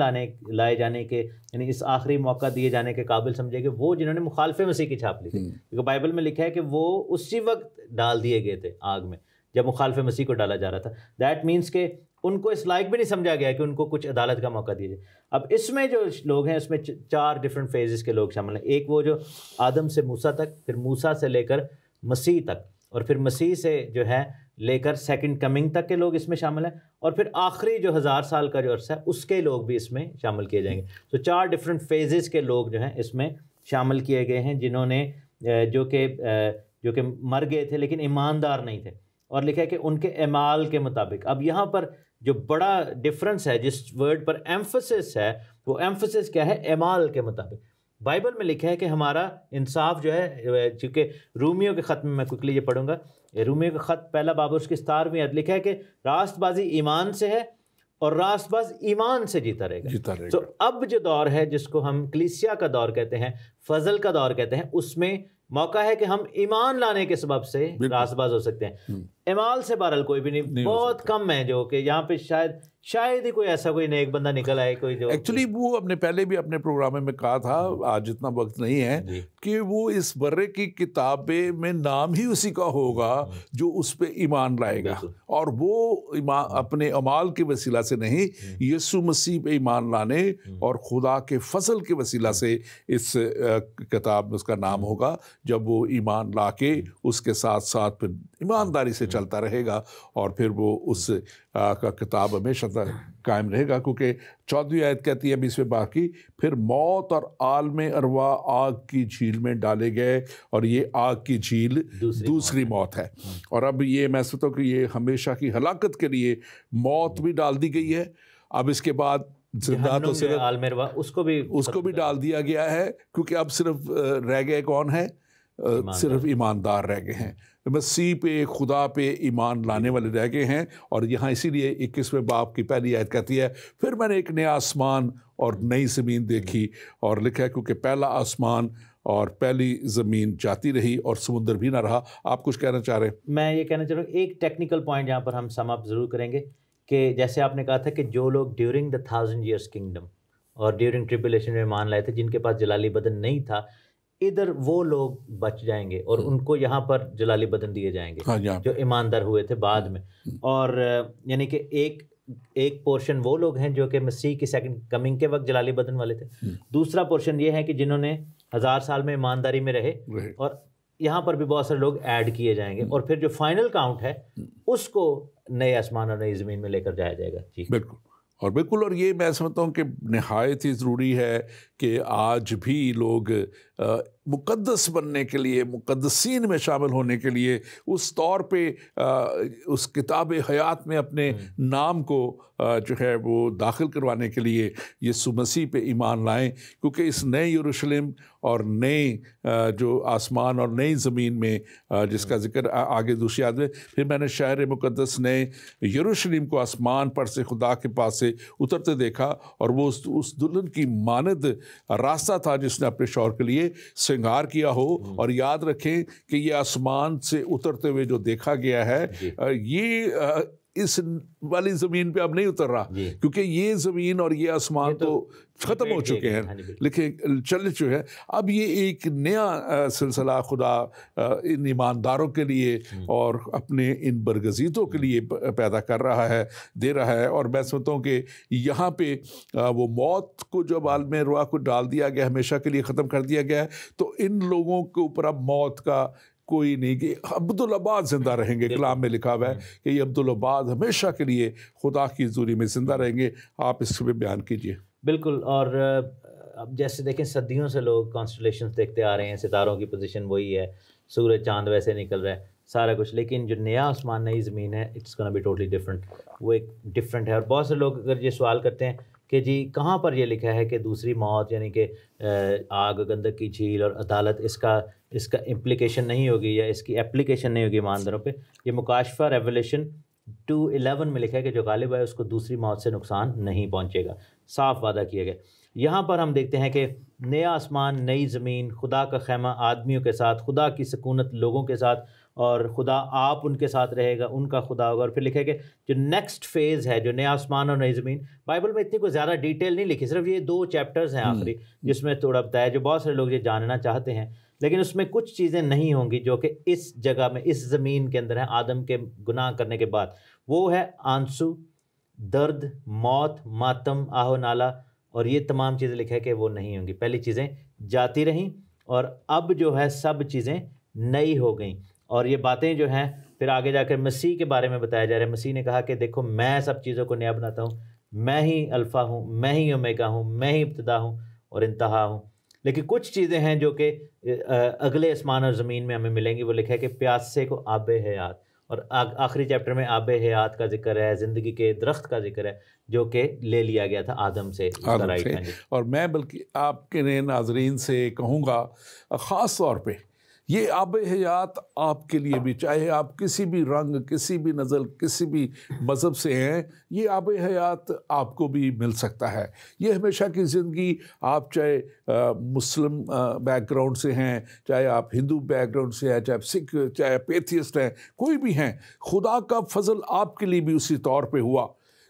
Speaker 2: لائے جانے کے, یعنی اس آخری موقع دیے جانے کے قابل سمجھے گے, وہ جنہوں نے مخالف مسیح کی چھاپ لی تھی, کیونکہ بائبل میں لکھا ہے کہ وہ اسی وقت ڈال دیے گئے تھے آگ میں جب مخالف مسیح کو ڈالا جا رہا تھا. دیٹ مینس کہ ان کو اس لائق بھی نہیں سمجھا گیا کہ ان کو کچھ عدالت کا موقع دیا جائے. اب اس میں جو لوگ ہیں, اس میں 4 ڈفرینٹ فیزز کے لوگ شامل ہیں. ایک وہ جو آدم سے موسیٰ تک, پھر موسیٰ سے لے کر مسیح تک, اور پھر مسیح سے جو ہے لے کر سیکنڈ کمنگ تک کے لوگ اس میں شامل ہیں, اور پھر آخری جو 1000 سال کا جو عرصہ ہے اس کے لوگ بھی اس میں شامل کیے جائیں گے. تو 4 ڈفرینٹ فیزز کے لوگ جو ہیں اس میں شامل کیے گئے ہیں, جنہوں نے جو کہ مر گئے تھے لیکن ایماندار نہیں تھے, اور لکھا ہے کہ ان کے اعمال کے مطابق. اب یہاں پر جو بڑا ڈفرنس ہے, جس ورڈ پر ایمفسس ہے, وہ ایمفسس کیا ہے, اعمال کے مطابق. بائبل میں لکھا ہے کہ ہمارا انصاف جو ہے، چونکہ رومیوں کے خط میں کوئکلی یہ پڑھوں گا، رومیوں کا خط پہلا باب اس کی 17ویں آیت لکھا ہے کہ راست بازی ایمان سے ہے اور راست باز ایمان سے جیتا رہے گا۔ تو اب جو دور ہے جس کو ہم کلیسیا کا دور کہتے ہیں، فضل کا دور کہتے ہیں، اس میں موقع ہے کہ ہم ایمان لانے کے سبب سے راست باز ہو سکتے ہیں۔ اعمال سے بہرحال کوئی بھی نہیں، بہت کم ہے جو کہ یہاں پہ شاید ہی کوئی ایسا کوئی نیک بندہ نکل آئے کوئی جو
Speaker 1: ایکچولی وہ ہم نے پہلے بھی اپنے پروگرام میں کہا تھا، آج اتنا وقت نہیں ہے، کہ وہ اس برے کی کتابیں میں نام ہی اسی کا ہوگا جو اس پہ ایمان لائے گا، اور وہ اپنے اعمال کے وسیلہ سے نہیں، یسوع مسیح پہ ایمان لانے اور خدا کے فضل کے وسیلہ سے اس کتاب میں اس کا نام ہوگا، جب وہ ایمان لا کے اس کے ساتھ ساتھ پھر ایمانداری سے چلتا رہے گا، اور پھر وہ اس کا کتاب ہمیشہ تک قائم رہے گا۔ کیونکہ 14ویں آیت کہتی ہے 20ویں باب کی، پھر موت اور عالم ارواح آگ کی جھیل میں ڈالے گئے، اور یہ آگ کی جھیل دوسری موت ہے۔ اور اب یہ میں سمجھتا ہوں کہ یہ ہمیشہ کی ہلاکت کے لیے موت بھی ڈال دی گئی ہے۔ اب اس کے بعد زندہ تو صرف
Speaker 2: عالم ارواح اس کو بھی
Speaker 1: ڈال دیا گیا ہے، کیونکہ اب صرف رہ گئے کون ہے؟ صرف ایماندار رہ گئے ہیں، مسیح پہ خدا پہ ایمان لانے والے رہ گئے ہیں۔ اور یہاں اسی لیے 21ویں باب کی پہلی آیت کہتی ہے، پھر میں نے ایک نیا آسمان اور نئی زمین دیکھی، اور لکھا ہے کیونکہ پہلا آسمان اور پہلی زمین جاتی رہی اور سمندر بھی نہ رہا۔ آپ کچھ کہنا چاہ رہے ہیں؟
Speaker 2: میں یہ کہنا چاہ رہا ہوں، ایک ٹیکنیکل پوائنٹ یہاں پر ہم سم اپ ضرور کریں گے کہ جیسے آپ نے کہا تھا کہ جو لوگ ڈیورنگ دا 1000 ایئرس کنگڈم اور ڈیورنگ ٹریبولیشن میں ایمان لائے تھے، جن کے پاس جلالی بدن نہیں تھا، ادھر وہ لوگ بچ جائیں گے اور ان کو یہاں پر جلالی بدن دیے جائیں گے جو ایماندار ہوئے تھے بعد میں۔ اور یعنی کہ ایک پورشن وہ لوگ ہیں جو کہ مسیح کی سیکنڈ کمنگ کے وقت جلالی بدن والے تھے، دوسرا پورشن یہ ہے کہ جنہوں نے 1000 سال میں ایمانداری میں رہے، اور یہاں پر بھی بہت سارے لوگ ایڈ کیے جائیں گے، اور پھر جو فائنل کاؤنٹ ہے اس کو نئے آسمان اور نئی زمین میں لے کر جایا جائے گا۔ جی
Speaker 1: بالکل، اور یہ میں سمجھتا ہوں کہ نہایت ہی ضروری ہے کہ آج بھی لوگ مقدس بننے کے لیے، مقدسین میں شامل ہونے کے لیے، اس طور پہ اس کتاب حیات میں اپنے نام کو جو ہے وہ داخل کروانے کے لیے یسوع مسیح پہ ایمان لائیں، کیونکہ اس نئے یروشلم اور نئے جو آسمان اور نئی زمین میں جس کا ذکر آگے دوسری آیت میں، پھر میں نے شہر مقدس نئے یروشلم کو آسمان پر سے خدا کے پاس سے اترتے دیکھا، اور وہ اس دلہن کی مانند راستہ تھا جس نے اپنے شوہر کے لیے سنگار کیا ہو۔ اور یاد رکھیں کہ یہ آسمان سے اترتے ہوئے جو دیکھا گیا ہے، یہ اس والی زمین پہ اب نہیں اتر رہا، کیونکہ یہ زمین اور یہ آسمان تو ختم ہو چکے ہیں، لیکن چل چکے ہیں۔ اب یہ ایک نیا سلسلہ خدا ان ایمانداروں کے لیے اور اپنے ان برگزیدوں کے لیے پیدا کر رہا ہے، دے رہا ہے۔ اور میں سمجھتا ہوں کہ یہاں پہ وہ موت کو جب عالم ارواح کو ڈال دیا گیا، ہمیشہ کے لیے ختم کر دیا گیا ہے، تو ان لوگوں کے اوپر اب موت کا کوئی نہیں، کہ عبدالآباد زندہ رہیں گے۔ کلام میں لکھا ہوا ہے کہ یہ عبدالآباد ہمیشہ کے لیے خدا کی حضوری میں زندہ رہیں گے۔ آپ اس پہ بیان کیجئے۔
Speaker 2: بالکل، اور اب جیسے دیکھیں صدیوں سے لوگ کانسٹیلیشنز دیکھتے آ رہے ہیں، ستاروں کی پوزیشن وہی ہے، سورج چاند ویسے نکل رہا ہے، سارا کچھ، لیکن جو نیا آسمان نئی زمین ہے، it's gonna be totally different, وہ ایک ڈفرینٹ ہے۔ اور بہت سے لوگ اگر یہ سوال کرتے ہیں کہ جی کہاں پر یہ لکھا ہے کہ دوسری موت، یعنی کہ آگ، گندک کی جھیل اور عدالت، اس کا امپلیکیشن نہیں ہوگی یا اس کی اپلیکیشن نہیں ہوگی ایمانداروں پہ؟ یہ مکاشفہ ریولیشن 2:11 میں لکھا ہے کہ جو غالب ہے اس کو دوسری موت سے نقصان نہیں پہنچے گا، صاف وعدہ کیا گیا۔ یہاں پر ہم دیکھتے ہیں کہ نیا آسمان نئی زمین، خدا کا خیمہ آدمیوں کے ساتھ، خدا کی سکونت لوگوں کے ساتھ، اور خدا آپ ان کے ساتھ رہے گا، ان کا خدا ہوگا۔ اور پھر لکھا ہے کہ جو نیکسٹ فیز ہے، جو نیا آسمان اور نئی زمین، بائبل میں اتنی کوئی زیادہ ڈیٹیل نہیں لکھی، صرف یہ 2 چیپٹرز ہیں آخری جس میں تھوڑا بتایا، جو بہت سارے لوگ یہ جاننا چاہتے ہیں، لیکن اس میں کچھ چیزیں نہیں ہوں گی جو کہ اس جگہ میں، اس زمین کے اندر ہیں آدم کے گناہ کرنے کے بعد۔ وہ ہے آنسو، درد، موت، ماتم، آہ و نالہ، اور یہ تمام چیزیں لکھا ہے کہ وہ نہیں ہوں گی۔ پہلی چیزیں جاتی رہیں، اور اب جو ہے سب چیزیں نئی ہو گئیں۔ اور یہ باتیں جو ہیں پھر آگے جا کر مسیح کے بارے میں بتایا جا رہا ہے۔ مسیح نے کہا کہ دیکھو میں سب چیزوں کو نیا بناتا ہوں، میں ہی الفا ہوں، میں ہی اومیگا ہوں، میں ہی ابتدا ہوں اور انتہا ہوں۔ لیکن کچھ چیزیں ہیں جو کہ اگلے آسمان اور زمین میں ہمیں ملیں گی۔ وہ لکھا ہے کہ پیاسے کو آب حیات، اور آخری چیپٹر میں آب حیات کا ذکر ہے، زندگی کے درخت کا ذکر ہے جو کہ لے لیا گیا تھا آدم سے۔
Speaker 1: اور میں بلکہ آپ کے ناظرین سے کہوں گا خاص طور پہ یہ آب حیات آپ کے لیے بھی، چاہے آپ کسی بھی رنگ، کسی بھی نسل، کسی بھی مذہب سے ہیں، یہ آب حیات آپ کو بھی مل سکتا ہے۔ یہ ہمیشہ کی زندگی، آپ چاہے مسلم بیک گراؤنڈ سے ہیں، چاہے آپ ہندو بیک گراؤنڈ سے ہیں، چاہے آپ سکھ، چاہے آپ ایتھیسٹ ہیں، کوئی بھی ہیں، خدا کا فضل آپ کے لیے بھی اسی طور پہ ہوا،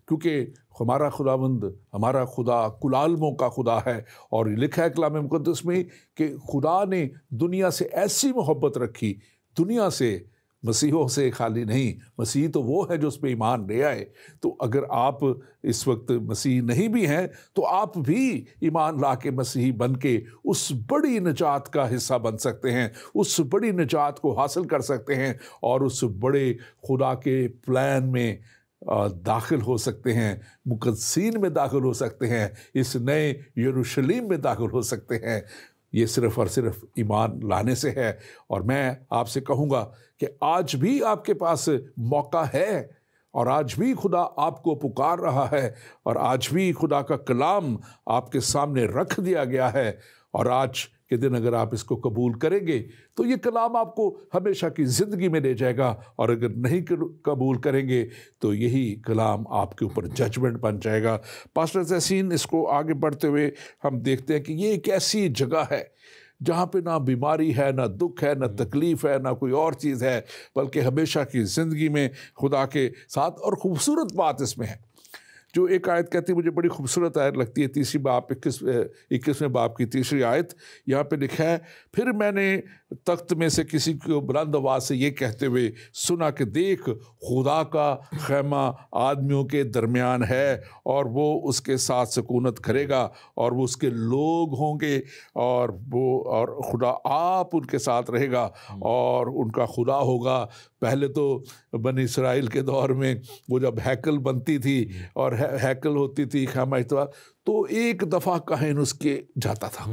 Speaker 1: کیونکہ ہمارا خداوند، ہمارا خدا کل عالموں کا خدا ہے، اور لکھا ہے کلام مقدس میں کہ خدا نے دنیا سے ایسی محبت رکھی، دنیا سے، مسیحوں سے خالی نہیں، مسیح تو وہ ہے جو اس پہ ایمان لے آئے۔ تو اگر آپ اس وقت مسیح نہیں بھی ہیں تو آپ بھی ایمان لا کے مسیحی بن کے اس بڑی نجات کا حصہ بن سکتے ہیں، اس بڑی نجات کو حاصل کر سکتے ہیں، اور اس بڑے خدا کے پلان میں داخل ہو سکتے ہیں، مقدسین میں داخل ہو سکتے ہیں، اس نئے یروشلم میں داخل ہو سکتے ہیں۔ یہ صرف اور صرف ایمان لانے سے ہے۔ اور میں آپ سے کہوں گا کہ آج بھی آپ کے پاس موقع ہے، اور آج بھی خدا آپ کو پکار رہا ہے، اور آج بھی خدا کا کلام آپ کے سامنے رکھ دیا گیا ہے، اور آج کے دن اگر آپ اس کو قبول کریں گے تو یہ کلام آپ کو ہمیشہ کی زندگی میں لے جائے گا، اور اگر نہیں قبول کریں گے تو یہی کلام آپ کے اوپر ججمنٹ بن جائے گا۔ پاسٹر تحسین، اس کو آگے بڑھتے ہوئے ہم دیکھتے ہیں کہ یہ ایک ایسی جگہ ہے جہاں پہ نہ بیماری ہے، نہ دکھ ہے، نہ تکلیف ہے، نہ کوئی اور چیز ہے، بلکہ ہمیشہ کی زندگی میں خدا کے ساتھ۔ اور خوبصورت بات اس میں ہے جو ایک آیت کہتی ہے، مجھے بڑی خوبصورت آیت لگتی ہے، 21ویں باب کی 3 آیت، یہاں پہ لکھا ہے، پھر میں نے تخت میں سے کسی کو بلند آواز سے یہ کہتے ہوئے سنا کہ دیکھ، خدا کا خیمہ آدمیوں کے درمیان ہے، اور وہ اس کے ساتھ سکونت کرے گا، اور وہ اس کے لوگ ہوں گے، اور خدا آپ ان کے ساتھ رہے گا اور ان کا خدا ہوگا۔ پہلے تو بنی اسرائیل کے دور میں وہ جب ہیکل بنتی تھی اور ہیکل ہوتی تھی، خیمہ اجتماع، تو ایک دفعہ کاہن اس کے جاتا تھا،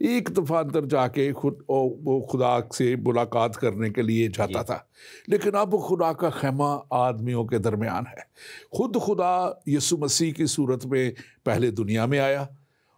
Speaker 1: ایک دفعہ اندر جا کے وہ خدا سے ملاقات کرنے کے لیے جاتا تھا۔ لیکن اب خدا کا خیمہ آدمیوں کے درمیان ہے۔ خود خدا یسوع مسیح کی صورت میں پہلے دنیا میں آیا،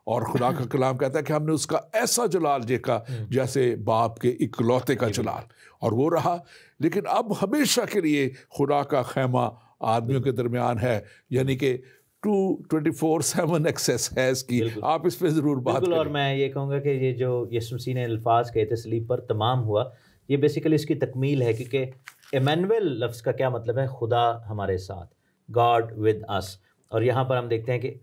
Speaker 1: اور خدا کا کلام کہتا ہے کہ ہم نے اس کا ایسا جلال دیکھا جیسے باپ کے اکلوتے کا جلال، اور وہ رہا۔ لیکن اب ہمیشہ کے لیے خدا کا خیمہ آدمیوں کے درمیان ہے، یعنی کہ 24/7 ایکسیس ہے اس کی۔ آپ اس پہ ضرور بات کریں۔
Speaker 2: اور میں یہ کہوں گا کہ یہ جو یسوع مسیح نے الفاظ کہے تھے صلیب پر تمام ہوا، یہ بیسیکلی اس کی تکمیل ہے، کیونکہ ایمینویل لفظ کا کیا مطلب ہے؟ خدا ہمارے ساتھ، گاڈ ود اس۔ اور یہاں پر ہم دیکھتے ہیں کہ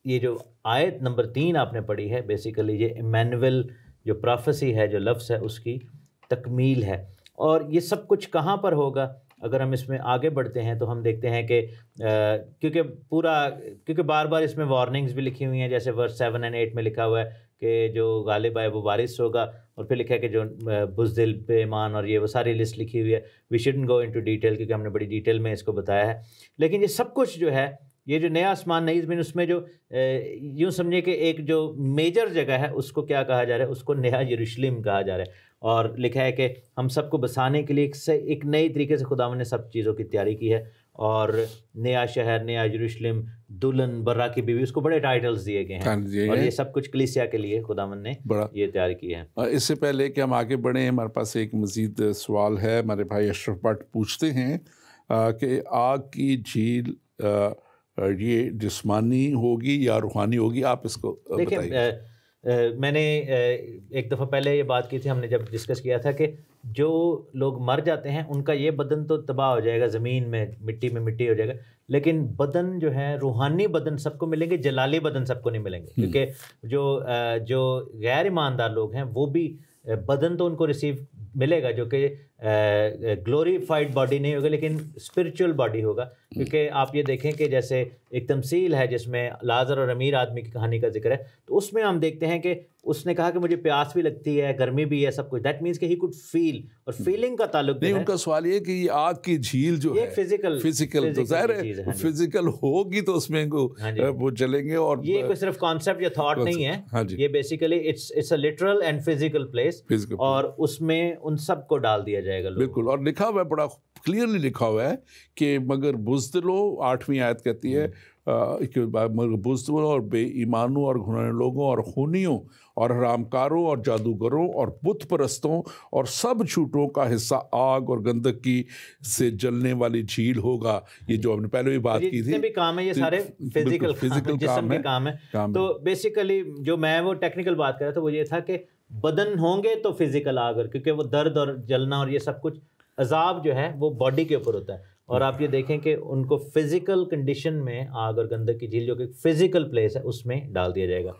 Speaker 2: یہ جو آیت نمبر 3 آپ نے پڑھی ہے، بیسیکلی یہ ایمینویل جو پروفیسی ہے، جو لفظ ہے، اس کی تکمیل ہے۔ اور یہ سب کچھ کہاں پر ہوگا؟ اگر ہم اس میں آگے بڑھتے ہیں تو ہم دیکھتے ہیں کہ کیونکہ بار بار اس میں وارننگز بھی لکھی ہوئی ہیں، جیسے ورس 7 اور 8 میں لکھا ہوا ہے کہ جو غالب ہے وہ وارث ہوگا، اور پھر لکھا ہے کہ جو بزدل، بے ایمان، اور یہ وہ ساری لسٹ لکھی ہوئی ہے۔ We shouldn't go into detail, کیونکہ ہم نے بڑی ڈیٹیل میں اس کو بتایا ہے۔ لیکن یہ سب کچھ جو ہے، یہ جو نیا آسمان نئی زمین، اس میں جو یوں سمجھے کہ ایک جو میجر جگہ ہے اس کو کیا کہا جا رہا ہے؟ اس کو نیا یروشلم کہا جا رہا ہے۔ اور لکھا ہے کہ ہم سب کو بسانے کے لیے ایک نئی طریقے سے خداوند نے سب چیزوں کی تیاری کی ہے، اور نیا شہر، نیا یروشلم، دلہن، برا کی بیوی، اس کو بڑے ٹائٹلز دیے گئے ہیں، اور یہ سب کچھ کلیسیا کے لیے خداوند نے یہ تیاری کی ہے۔
Speaker 1: اس سے پہلے کہ ہم آگے بڑھیں، ہمارے پاس ایک مزید سوال ہے۔ ہمارے بھائی اشرف بٹ پوچھتے ہیں کہ آگ کی جھیل یہ جسمانی ہوگی یا روحانی ہوگی؟ آپ اس کو بتائیے۔
Speaker 2: میں نے ایک دفعہ پہلے یہ بات کی تھی، ہم نے جب ڈسکس کیا تھا کہ جو لوگ مر جاتے ہیں ان کا یہ بدن تو تباہ ہو جائے گا، زمین میں مٹی ہو جائے گا، لیکن بدن جو ہے، روحانی بدن سب کو ملیں گے، جلالی بدن سب کو نہیں ملیں گے، کیونکہ جو غیر ایماندار لوگ ہیں وہ بھی بدن تو ان کو ریسیو ملے گا، جو کہ گلوریفائڈ باڈی نہیں ہوگا، لیکن اسپرچول باڈی ہوگا۔ کیونکہ آپ یہ دیکھیں کہ جیسے ایک تمثیل ہے جس میں لازر اور امیر آدمی کی کہانی کا ذکر ہے، تو اس میں ہم دیکھتے ہیں کہ اس نے کہا کہ مجھے پیاس بھی لگتی ہے، گرمی بھی ہے، سب کچھ۔ دیٹ مینس کہ ہی کوڈ فیل، اور فیلنگ کا تعلق
Speaker 1: نہیں۔ ان کا سوال یہ کہ یہ آگ کی جھیل جو ہے فزیکل تو ظاہر ہے فزیکل ہوگی تو اس میں وہ جلیں گے، اور
Speaker 2: یہ کوئی صرف کانسیپٹ یا تھاٹ نہیں ہے، یہ basically it's a literal and physical place, اور اس میں ان سب کو ڈال دیا جائے گا.
Speaker 1: بالکل, اور لکھا ہوا ہے, بڑا کلیئرلی لکھا ہوا ہے کہ مگر بزدلوں, 8ویں آیت کہتی ہے کہ مگر بزدلوں اور بے ایمانوں اور گھنانے لوگوں اور خونیوں اور حرام کاروں اور جادوگروں اور بت پرستوں اور سب جھوٹوں کا حصہ آگ اور گندگی سے جلنے والی جھیل ہوگا. یہ جو ہم نے پہلے بھی بات کی تھی,
Speaker 2: جتنے بھی کام ہیں یہ سارے فزیکل جسم کے کام ہیں. تو بیسیکلی جو میں وہ ٹیکنیکل بات کر رہا تھا وہ یہ تھا کہ بدن ہوں گے تو فزیکل آگ, کیونکہ وہ درد اور جلنا اور یہ سب کچھ عذاب جو ہے وہ باڈی کے اوپر ہوتا ہے. اور آپ یہ دیکھیں کہ ان کو فزیکل کنڈیشن میں آگ اور گندگ کی جھیل جو کہ فزیکل پلیس ہے اس میں ڈال دیا جائے گا.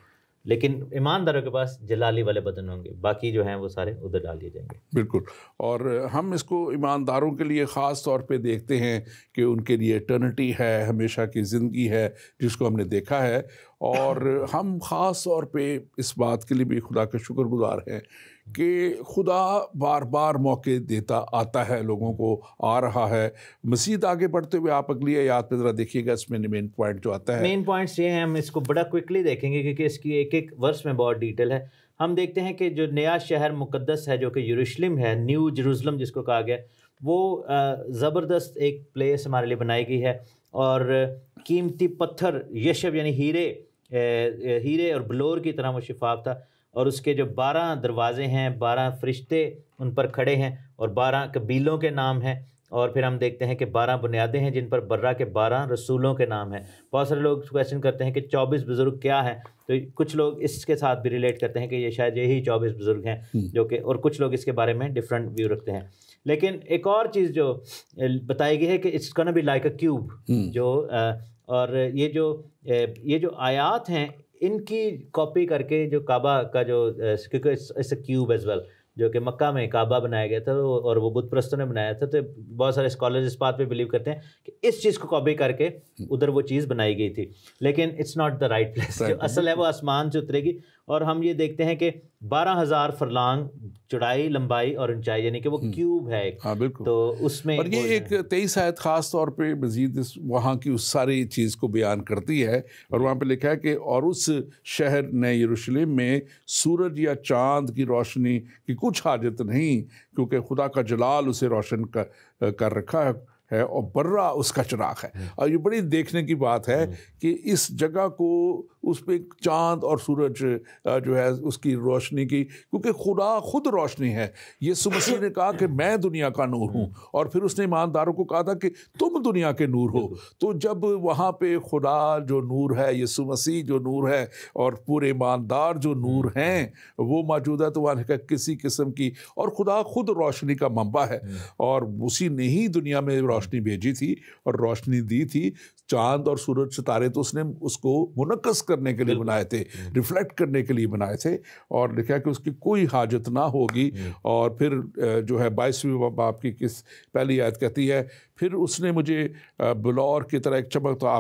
Speaker 2: لیکن ایمانداروں کے پاس جلالی والے بدن ہوں گے, باقی جو ہیں وہ سارے ادھر ڈال دیے جائیں گے.
Speaker 1: بالکل, اور ہم اس کو ایمانداروں کے لیے خاص طور پہ دیکھتے ہیں کہ ان کے لیے ایٹرنٹی ہے, ہمیشہ کی زندگی ہے جس کو ہم نے دیکھا ہے. اور ہم خاص طور پہ اس بات کے لیے بھی خدا کا شکر گزار ہیں کہ خدا بار بار موقع دیتا آتا ہے لوگوں کو, آ رہا ہے. مزید آگے بڑھتے ہوئے آپ اگلی آیات پہ ذرا دیکھیے گا, اس میں مین پوائنٹ جو آتا ہے,
Speaker 2: مین پوائنٹس یہ ہیں, ہم اس کو بڑا کوئکلی دیکھیں گے کیونکہ اس کی ایک ایک ورس میں بہت ڈیٹیل ہے. ہم دیکھتے ہیں کہ جو نیا شہر مقدس ہے جو کہ یروشلم ہے, نیو جیروسلم جس کو کہا گیا, وہ زبردست ایک پلیس ہمارے لیے بنائی گئی ہے. اور قیمتی پتھر یشب یعنی ہیرے اور بلور کی طرح وہ شفاف تھا. اور اس کے جو 12 دروازے ہیں, 12 فرشتے ان پر کھڑے ہیں اور 12 قبیلوں کے نام ہیں. اور پھر ہم دیکھتے ہیں کہ 12 بنیادیں ہیں جن پر برا کے 12 رسولوں کے نام ہیں. بہت سارے لوگ کویسچن کرتے ہیں کہ 24 بزرگ کیا ہیں, تو کچھ لوگ اس کے ساتھ بھی ریلیٹ کرتے ہیں کہ یہ شاید یہی 24 بزرگ ہیں جو کہ, اور کچھ لوگ اس کے بارے میں ڈفرینٹ ویو رکھتے ہیں. لیکن ایک اور چیز جو بتائی گئی ہے کہ it's gonna be like a cube, جو اور یہ جو آیات ہیں ان کی کاپی کر کے جو کعبہ کا جو, کیونکہ it's a cube as well, جو کہ مکہ میں کعبہ بنایا گیا تھا اور وہ بت پرستوں نے بنایا تھا. تو بہت سارے اسکالرز اس بات پہ بلیو کرتے ہیں کہ اس چیز کو کاپی کر کے ادھر وہ چیز بنائی گئی تھی, لیکن it's not the right place. جو اصل ہے وہ آسمان سے اترے گی. اور ہم یہ دیکھتے ہیں کہ 12,000 فرلانگ چوڑائی, لمبائی اور اونچائی, یعنی کہ وہ کیوب ہے ایک.
Speaker 1: بالکل.
Speaker 2: تو اس میں
Speaker 1: اور یہ ایک 23 آیت خاص طور پہ مزید وہاں کی اس ساری چیز کو بیان کرتی ہے. اور وہاں پہ لکھا ہے کہ اور اس شہر نئے یروشلم میں سورج یا چاند کی روشنی کی کچھ حاجت نہیں, کیونکہ خدا کا جلال اسے روشن کر رکھا ہے اور برا اس کا چراغ ہے. اور یہ بڑی دیکھنے کی بات ہے کہ اس جگہ کو اس پہ چاند اور سورج جو ہے اس کی روشنی کی, کیونکہ خدا خود روشنی ہے. یسوع مسیح نے کہا کہ میں دنیا کا نور ہوں, اور پھر اس نے ایمانداروں کو کہا تھا کہ تم دنیا کے نور ہو. تو جب وہاں پہ خدا جو نور ہے, یسوع مسیح جو نور ہے, اور پورے ایماندار جو نور ہیں وہ موجود ہے, تو وہاں کسی قسم کی, اور خدا خود روشنی کا منبع ہے, اور اسی نے ہی دنیا میں روشنی بھیجی تھی اور روشنی دی تھی. چاند اور سورج ستارے تو اس نے اس کو منعکس کرنے کے لیے بنائے تھے, ریفلیکٹ کرنے کے لیے بنائے تھے, اور لکھا کہ اس کی کوئی حاجت نہ ہوگی. اور پھر جو ہے 22ویں باب کی پہلی آیت کہتی ہے, پھر اس نے مجھے بلور کی طرح ایک چمکتا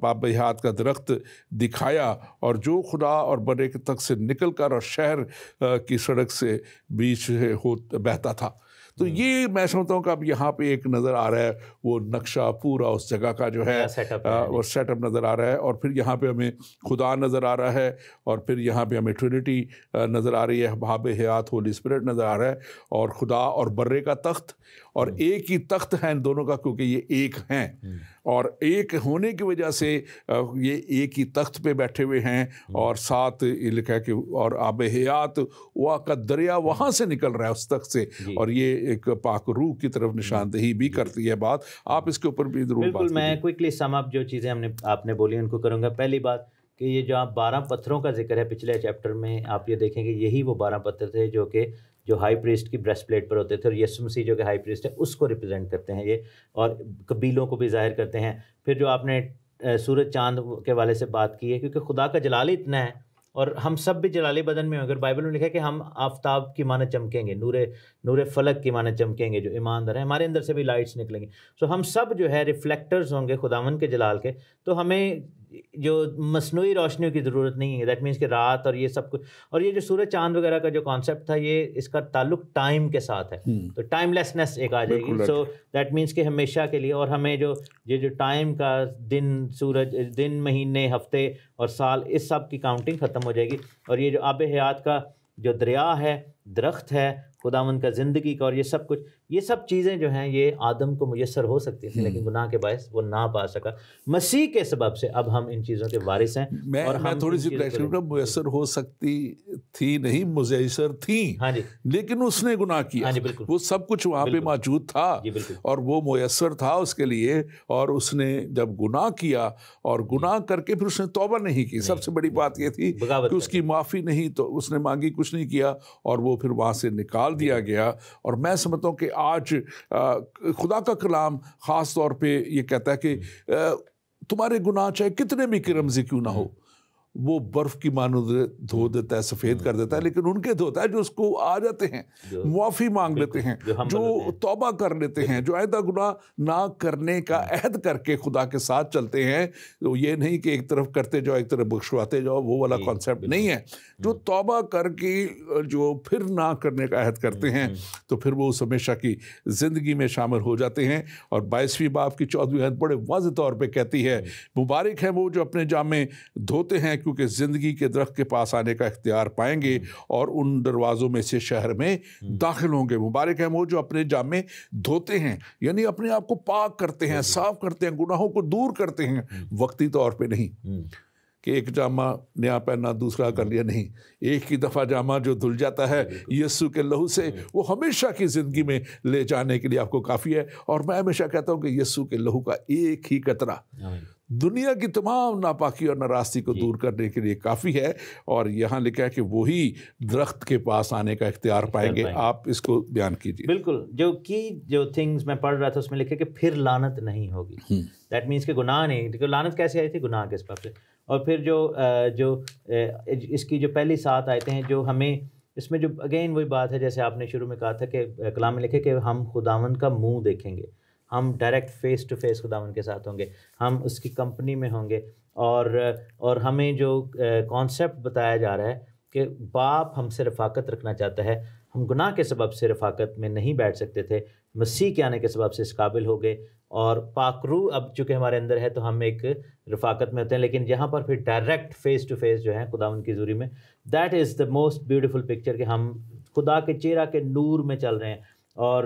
Speaker 1: باب حیات کا درخت دکھایا, اور جو خدا اور بڑے تک سے نکل کر اور شہر کی سڑک سے بیچ بہتا تھا. تو یہ میں سمجھتا ہوں کہ اب یہاں پہ ایک نظر آ رہا ہے وہ نقشہ پورا اس جگہ کا جو ہے وہ سیٹ اپ نظر آ رہا ہے. اور پھر یہاں پہ ہمیں خدا نظر آ رہا ہے, اور پھر یہاں پہ ہمیں ٹرینٹی نظر آ رہی ہے, باب حیات ہولی اسپرٹ نظر آ رہا ہے, اور خدا اور برے کا تخت, اور ایک ہی تخت ہے ان دونوں کا, کیونکہ یہ ایک ہیں, اور ایک ہونے کی وجہ سے یہ ایک ہی تخت پہ بیٹھے ہوئے ہیں. اور ساتھ یہ لکھا ہے کہ اور آب حیات وہ کا دریا وہاں سے نکل رہا ہے اس تخت سے, اور یہ ایک پاک روح کی طرف نشاندہی بھی کرتی ہے بات. آپ اس کے اوپر بھی ضرور
Speaker 2: بالکل. میں کوئکلی سم اپ جو چیزیں آپ نے بولی ان کو کروں گا. پہلی بات کہ یہ جو آپ 12 پتھروں کا ذکر ہے پچھلے چیپٹر میں, آپ یہ دیکھیں کہ یہی وہ 12 پتھر تھے جو ہائی پریسٹ کی بریسٹ پلیٹ پر ہوتے تھے, اور یسوع مسیح جو کہ ہائی پریسٹ ہے اس کو ریپرزینٹ کرتے ہیں یہ, اور قبیلوں کو بھی ظاہر کرتے ہیں. پھر جو آپ نے سورج چاند کے والے سے بات کی ہے, کیونکہ خدا کا جلال ہی اتنا ہے, اور ہم سب بھی جلالی بدن میں, اگر بائبل میں لکھا ہے کہ ہم آفتاب کی مانند چمکیں گے, نور فلک کی مانند چمکیں گے, جو ایماندار ہیں ہمارے اندر سے بھی لائٹس نکلیں گی. سو ہم سب جو ہے ریفلیکٹرز ہوں گے خداوند کے جلال کے. تو ہمیں جو مصنوعی روشنیوں کی ضرورت نہیں ہے. دیٹ مینس کہ رات اور یہ سب کچھ, اور یہ جو سورج چاند وغیرہ کا جو کانسیپٹ تھا, یہ اس کا تعلق ٹائم کے ساتھ ہے, تو ٹائم لیسنس ایک آ جائے گی. سو دیٹ مینس کہ ہمیشہ کے لیے, اور ہمیں جو ٹائم کا دن, سورج, دن, مہینے, ہفتے اور سال, اس سب کی کاؤنٹنگ ختم ہو جائے گی. اور یہ جو آب حیات کا جو دریا ہے, درخت ہے خداوند کا زندگی کا, اور یہ سب کچھ, یہ سب چیزیں جو ہیں یہ آدم کو میسر ہو سکتی تھیں لیکن گناہ کے باعث وہ نہ پا سکا. مسیح کے سبب سے اب ہم ان چیزوں کے وارث ہیں. اور
Speaker 1: میں تھوڑی سی میسر ہو سکتی تھی نہیں، میسر تھیں،
Speaker 2: ہاں جی،
Speaker 1: لیکن اس نے گناہ کیا.
Speaker 2: ہاں جی بالکل،
Speaker 1: وہ سب کچھ وہاں پہ موجود تھا
Speaker 2: جی بالکل،
Speaker 1: اور وہ میسر تھا اس کے لیے، اور اس نے جب گناہ کیا اور گناہ کر کے پھر اس نے توبہ نہیں کی. سب سے بڑی بات یہ تھی کہ اس کی معافی نہیں، تو اس نے مانگی، کچھ نہیں کیا، اور وہ پھر وہاں سے نکال دیا گیا. اور میں سمجھتا ہوں کہ آج خدا کا کلام خاص طور پہ یہ کہتا ہے کہ تمہارے گناہ چاہے کتنے بھی کرمزی کیوں نہ ہو، وہ برف کی مانند دھو دیتا ہے، سفید کر دیتا ہے، لیکن ان کے دھوتا ہے جو اس کو آ جاتے ہیں، معافی مانگ لیتے ہیں، جو توبہ کر لیتے ہیں، جو آئندہ گناہ نہ کرنے کا عہد کر کے خدا کے ساتھ چلتے ہیں. تو یہ نہیں کہ ایک طرف کرتے جاؤ ایک طرف بخشواتے جاؤ، وہ والا کانسیپٹ نہیں ہے. جو توبہ کر کے جو پھر نہ کرنے کا عہد کرتے ہیں تو پھر وہ اس ہمیشہ کی زندگی میں شامل ہو جاتے ہیں. اور 22ویں باب کی 14ویں آیت بڑے واضح طور پہ کہتی ہے، مبارک ہیں وہ جو اپنے جامے دھوتے ہیں کیونکہ زندگی کے درخت کے پاس آنے کا اختیار پائیں گے اور ان دروازوں میں سے شہر میں داخل ہوں گے. مبارک ہیں وہ جو اپنے جامے دھوتے ہیں، یعنی اپنے آپ کو پاک کرتے ہیں، صاف کرتے ہیں، گناہوں کو دور کرتے ہیں. وقتی طور پہ نہیں کہ ایک جامہ نیا پہننا دوسرا کر لیا، نہیں، ایک ہی دفعہ جامہ جو دھل جاتا ہے یسوع کے لہو سے، وہ ہمیشہ کی زندگی میں لے جانے کے لیے آپ کو کافی ہے. اور میں ہمیشہ کہتا ہوں کہ یسوع کے لہو کا ایک ہی قطرہ دنیا کی تمام ناپاکی اور ناراستی کو دور کرنے کے لیے کافی ہے. اور یہاں لکھا ہے کہ وہی درخت کے پاس آنے کا اختیار پائیں گے. آپ اس کو بیان کیجیے.
Speaker 2: بالکل، جو تھنگز میں پڑھ رہا تھا اس میں لکھے کہ پھر لعنت نہیں ہوگی. دیٹ مینس کہ گناہ نہیں، لعنت کیسے آئی تھی؟ گناہ کے سبب سے. اور پھر جو اس کی جو پہلی 7 آیتیں ہیں جو ہمیں اس میں جو اگین وہی بات ہے جیسے آپ نے شروع میں کہا تھا کہ کلام میں لکھے کہ ہم خداوند کا منہ دیکھیں گے، ہم ڈائریکٹ فیس ٹو فیس خداوند کے ساتھ ہوں گے، ہم اس کی کمپنی میں ہوں گے. اور ہمیں جو کانسیپٹ بتایا جا رہا ہے کہ باپ ہم سے رفاقت رکھنا چاہتا ہے. ہم گناہ کے سبب سے رفاقت میں نہیں بیٹھ سکتے تھے، مسیح کے آنے کے سبب سے اس قابل ہو گئے. اور پاک روح اب چونکہ ہمارے اندر ہے تو ہم ایک رفاقت میں ہوتے ہیں. لیکن یہاں پر پھر ڈائریکٹ فیس ٹو فیس جو ہے خداوند کی حضوری میں، that is the most beautiful picture کہ ہم خدا کے چہرہ کے نور میں چل رہے ہیں. اور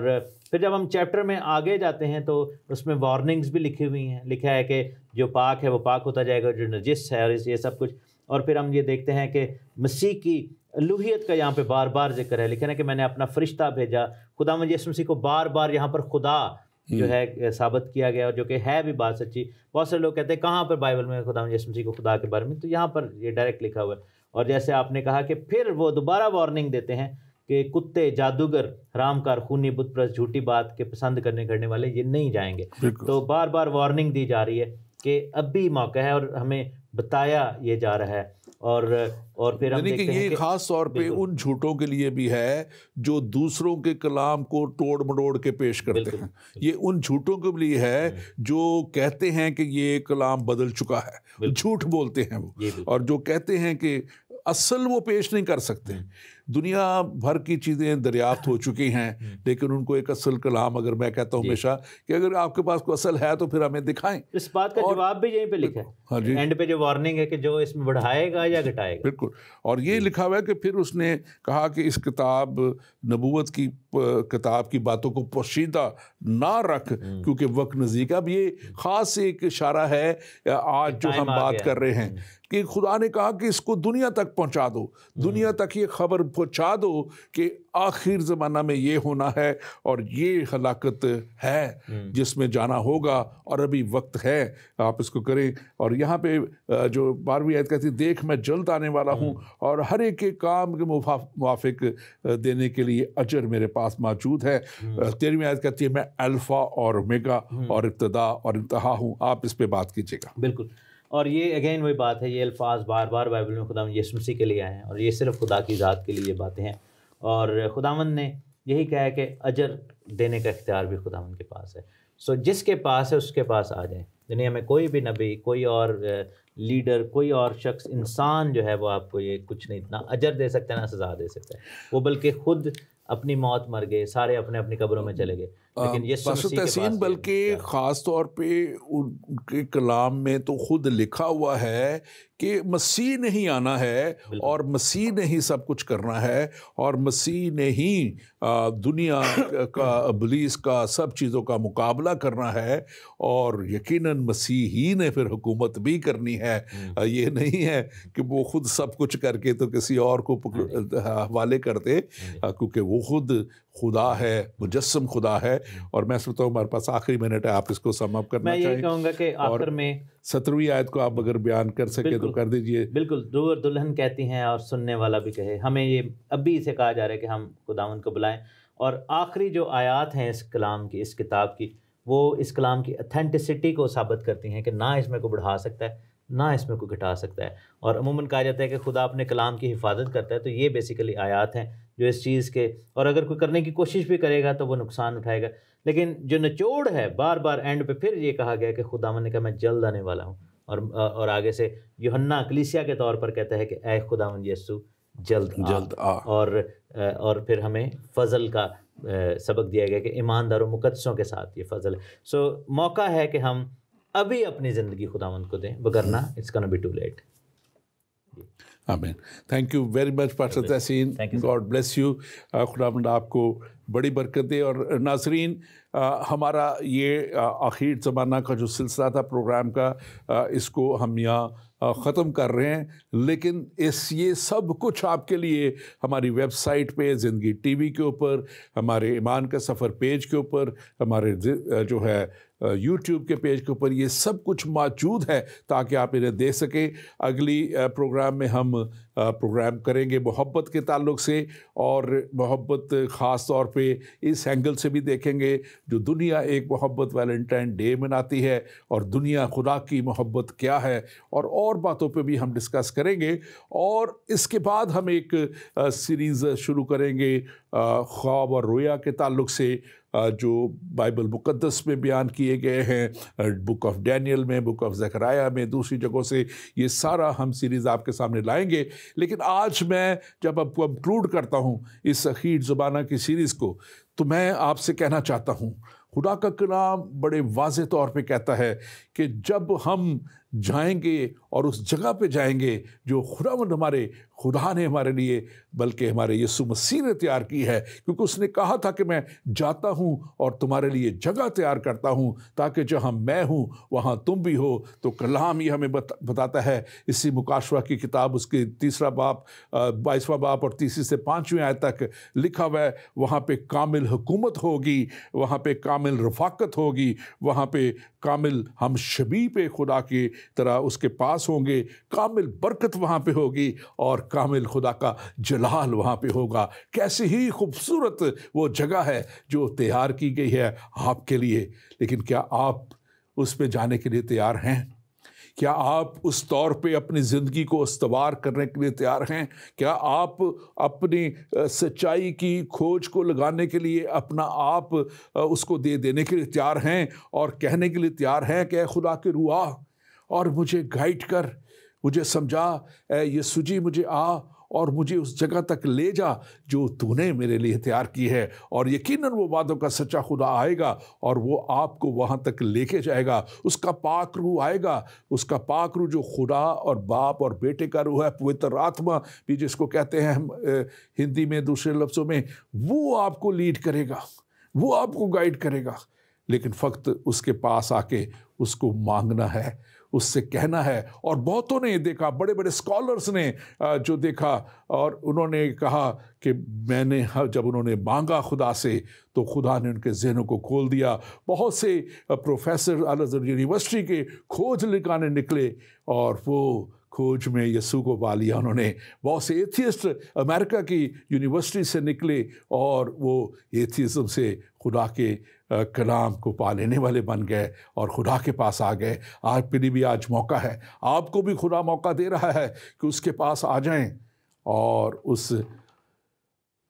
Speaker 2: پھر جب ہم چیپٹر میں آگے جاتے ہیں تو اس میں وارننگز بھی لکھی ہوئی ہیں. لکھا ہے کہ جو پاک ہے وہ پاک ہوتا جائے گا، جو نجس ہے اور یہ سب کچھ. اور پھر ہم یہ دیکھتے ہیں کہ مسیح کی الوہیت کا یہاں پہ بار بار ذکر ہے. لکھا ہے کہ میں نے اپنا فرشتہ بھیجا. خداوند یسوع مسیح کو بار بار یہاں پر خدا جو ہے ثابت کیا گیا، جو کہ ہے بھی بات سچی. بہت سے لوگ کہتے ہیں کہاں پر بائبل میں خداوند یسوع مسیح کو خدا کے بارے میں، تو یہاں پر یہ ڈائریکٹ لکھا ہوا ہے. اور جیسے آپ نے کہا کہ پھر وہ دوبارہ وارننگ دیتے ہیں کہ کتے، جادوگر، حرام کار، خونی، بت پرست، جھوٹی بات کے پسند کرنے والے یہ نہیں جائیں گے. تو بار بار وارننگ دی جا رہی ہے کہ اب بھی موقع ہے اور ہمیں بتایا یہ جا رہا ہے. اور پھر ہم
Speaker 1: دیکھتے ہیں کہ یہ خاص طور پہ ان جھوٹوں کے لیے بھی ہے جو دوسروں کے کلام کو توڑ مڑوڑ کے پیش کرتے ہیں. یہ ان جھوٹوں کے لیے ہے جو کہتے ہیں کہ یہ کلام بدل چکا ہے، جھوٹ بولتے ہیں وہ، اور جو کہتے ہیں کہ اصل وہ پیش نہیں کر سکتے. دنیا بھر کی چیزیں دریافت ہو چکی ہیں، لیکن ان کو ایک اصل کلام، اگر میں کہتا ہوں ہمیشہ کہ اگر آپ کے پاس کوئی اصل ہے تو پھر ہمیں دکھائیں.
Speaker 2: اس بات کا جواب بھی یہیں پہ لکھا ہے، اینڈ پہ جو وارننگ ہے کہ جو اس میں بڑھائے گا یا گھٹائے گا.
Speaker 1: بالکل. اور یہ لکھا ہوا ہے کہ پھر اس نے کہا کہ اس کتاب نبوت کی کتاب کی باتوں کو پوشیدہ نہ رکھ کیونکہ وقت نزدیک. اب یہ خاص ایک اشارہ ہے آج جو ہم بات کر رہے ہیں کہ خدا نے کہا کہ اس کو دنیا تک پہنچا دو، دنیا تک یہ خبر پہنچا دو کہ آخر زمانہ میں یہ ہونا ہے اور یہ ہلاکت ہے جس میں جانا ہوگا اور ابھی وقت ہے، آپ اس کو کریں. اور یہاں پہ جو 12ویں آیت کہتی ہے، دیکھ میں جلد آنے والا ہوں اور ہر ایک کے کام کے موافق دینے کے لیے اجر میرے پاس موجود ہے. 13ویں آیت کہتی ہے، میں الفا اور اومیگا اور ابتدا اور انتہا ہوں. آپ اس پہ بات کیجیے گا.
Speaker 2: بالکل. اور یہ اگین وہی بات ہے، یہ الفاظ بار بار بائبل میں خداوند یسوع مسیح کے لیے آئے ہیں اور یہ صرف خدا کی ذات کے لیے یہ باتیں ہیں. اور خداوند نے یہی کہا ہے کہ اجر دینے کا اختیار بھی خداوند کے پاس ہے. سو جس کے پاس ہے اس کے پاس آ جائیں. دنیا میں کوئی بھی نبی، کوئی اور لیڈر، کوئی اور شخص، انسان جو ہے وہ آپ کو یہ کچھ نہیں، نہ اجر دے سکتا ہے نہ سزا دے سکتا ہے. وہ بلکہ خود اپنی موت مر گئے، سارے اپنے اپنی قبروں میں چلے گئے. لیکن یسوع مسیح کے
Speaker 1: تحسین
Speaker 2: پاس
Speaker 1: بلکہ خاص طور پہ ان کے کلام میں تو خود لکھا ہوا ہے کہ مسیح نے ہی آنا ہے اور مسیح نے ہی سب کچھ کرنا ہے اور مسیح نے ہی دنیا کا ابلیس کا سب چیزوں کا مقابلہ کرنا ہے اور یقیناً مسیح ہی نے پھر حکومت بھی کرنی ہے. یہ نہیں ہے کہ وہ خود سب کچھ کر کے تو کسی اور کو حوالے کر دے, کیونکہ وہ خود خدا ہے, مجسم خدا ہے. اور میں سمجھتا ہوں ہمارے پاس آخری منٹ ہے, آپ اس کو سم اپ کرنا چاہیں.
Speaker 2: میں یہ کہوں گا کہ آخر میں
Speaker 1: 17ویں آیت کو آپ اگر بیان کر سکے تو کر دیجئے.
Speaker 2: بالکل, روح اور دلہن کہتی ہیں اور سننے والا بھی کہے. ہمیں یہ ابھی سے کہا جا رہا ہے کہ ہم خداوند کو بلائیں. اور آخری جو آیات ہیں اس کلام کی, اس کتاب کی, وہ اس کلام کی اتھینٹسٹی کو ثابت کرتی ہیں کہ نہ اس میں کوئی بڑھا سکتا ہے نہ اس میں کوئی گھٹا سکتا ہے. اور عموماً کہا جاتا ہے کہ خدا اپنے کلام کی حفاظت کرتا ہے, تو یہ بیسیکلی آیات ہیں جو اس چیز کے, اور اگر کوئی کرنے کی کوشش بھی کرے گا تو وہ نقصان اٹھائے گا. لیکن جو نچوڑ ہے بار بار اینڈ پہ پھر یہ کہا گیا کہ خداوند نے کہا میں جلد آنے والا ہوں. اور آگے سے یوحنا کلیسیا کے طور پر کہتا ہے کہ اے خداوند یسوع جلد آ. اور پھر ہمیں فضل کا سبق دیا گیا کہ ایماندار و مقدسوں کے ساتھ یہ فضل ہے. سو موقع ہے کہ ہم ابھی اپنی زندگی خداوند کو دیں, وگرنہ it's gonna be too late.
Speaker 1: آمین. Thank you very much pastor Tehseen, God bless you. خداوند آپ کو بڑی برکت دے. اور ناظرین, ہمارا یہ آخر زمانہ کا جو سلسلہ تھا پروگرام کا, اس کو ہم یہاں ختم کر رہے ہیں. لیکن یہ سب کچھ آپ کے لیے ہماری ویب سائٹ پہ, زندگی ٹی وی کے اوپر, ہمارے ایمان کا سفر پیج کے اوپر, ہمارے جو ہے یوٹیوب کے پیج کے اوپر یہ سب کچھ موجود ہے تاکہ آپ انہیں دیکھ سکیں. اگلی پروگرام میں ہم پروگرام کریں گے محبت کے تعلق سے, اور محبت خاص طور پہ اس اینگل سے بھی دیکھیں گے جو دنیا ایک محبت ویلنٹائن ڈے مناتی ہے, اور دنیا خدا کی محبت کیا ہے, اور باتوں پہ بھی ہم ڈسکس کریں گے. اور اس کے بعد ہم ایک سیریز شروع کریں گے خواب اور رویا کے تعلق سے, جو بائبل مقدس میں بیان کیے گئے ہیں, بک آف ڈینیل میں, بک آف زکریا میں, دوسری جگہوں سے. یہ سارا ہم سیریز آپ کے سامنے لائیں گے. لیکن آج میں جب اب کنکلوڈ کرتا ہوں اس اخیر زمانہ کی سیریز کو, تو میں آپ سے کہنا چاہتا ہوں, خدا کا کلام بڑے واضح طور پہ کہتا ہے کہ جب ہم جائیں گے اور اس جگہ پہ جائیں گے جو خدا نے ہمارے لیے, بلکہ ہمارے یسوع مسیح نے تیار کی ہے, کیونکہ اس نے کہا تھا کہ میں جاتا ہوں اور تمہارے لیے جگہ تیار کرتا ہوں تاکہ جہاں میں ہوں وہاں تم بھی ہو. تو کلام یہ ہمیں بتاتا ہے, اسی مکاشفہ کی کتاب اس کے 3 باب 22واں باب اور 3 سے 5ویں آیت تک لکھا ہوا ہے, وہاں پہ کامل حکومت ہوگی, وہاں پہ کامل رفاقت ہوگی, وہاں پہ کامل ہم شبیہ پہ خدا کی طرح اس کے پاس ہوں گے, کامل برکت وہاں پہ ہوگی, اور کامل خدا کا جلال وہاں پہ ہوگا. کیسی ہی خوبصورت وہ جگہ ہے جو تیار کی گئی ہے آپ کے لیے. لیکن کیا آپ اس پہ جانے کے لیے تیار ہیں؟ کیا آپ اس طور پہ اپنی زندگی کو استوار کرنے کے لیے تیار ہیں؟ کیا آپ اپنی سچائی کی کھوج کو لگانے کے لیے اپنا آپ اس کو دے دینے کے لیے تیار ہیں, اور کہنے کے لیے تیار ہیں کہ اے خدا کے روح آ اور مجھے گائیڈ کر, مجھے سمجھا, اے یسوع جی مجھے آ اور مجھے اس جگہ تک لے جا جو تو نے میرے لیے تیار کی ہے. اور یقیناً وہ وعدوں کا سچا خدا آئے گا اور وہ آپ کو وہاں تک لے کے جائے گا. اس کا پاک روح آئے گا, اس کا پاک روح جو خدا اور باپ اور بیٹے کا روح ہے, پوتر آتما بھی جس کو کہتے ہیں ہم ہندی میں دوسرے لفظوں میں, وہ آپ کو لیڈ کرے گا, وہ آپ کو گائیڈ کرے گا. لیکن فقط اس کے پاس آ کے اس کو مانگنا ہے, اس سے کہنا ہے. اور بہتوں نے دیکھا, بڑے بڑے اسکالرس نے جو دیکھا, اور انہوں نے کہا کہ میں نے جب انہوں نے مانگا خدا سے تو خدا نے ان کے ذہنوں کو کھول دیا. بہت سے پروفیسر الازہر یونیورسٹی کے کھوج لگانے نکلے اور وہ کھوج میں یسوع کو پا لیا انہوں نے. بہت سے ایتھیسٹ امریکہ کی یونیورسٹی سے نکلے اور وہ ایتھیزم سے خدا کے کلام کو پا لینے والے بن گئے اور خدا کے پاس آ گئے. آپ کے لیے بھی آج موقع ہے, آپ کو بھی خدا موقع دے رہا ہے کہ اس کے پاس آ جائیں اور اس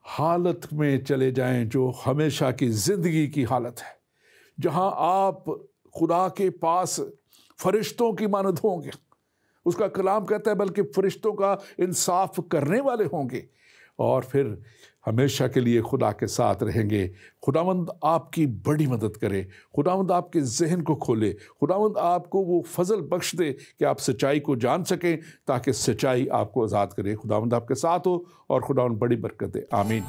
Speaker 1: حالت میں چلے جائیں جو ہمیشہ کی زندگی کی حالت ہے, جہاں آپ خدا کے پاس فرشتوں کی مانند ہوں گے. اس کا کلام کہتا ہے بلکہ فرشتوں کا انصاف کرنے والے ہوں گے, اور پھر ہمیشہ کے لیے خدا کے ساتھ رہیں گے۔ خداوند آپ کی بڑی مدد کرے، خداوند آپ کے ذہن کو کھولے، خداوند آپ کو وہ فضل بخش دے کہ آپ سچائی کو جان سکیں، تاکہ سچائی آپ کو آزاد کرے۔ خداوند آپ کے ساتھ ہو اور خداوند بڑی برکت دے۔ آمین۔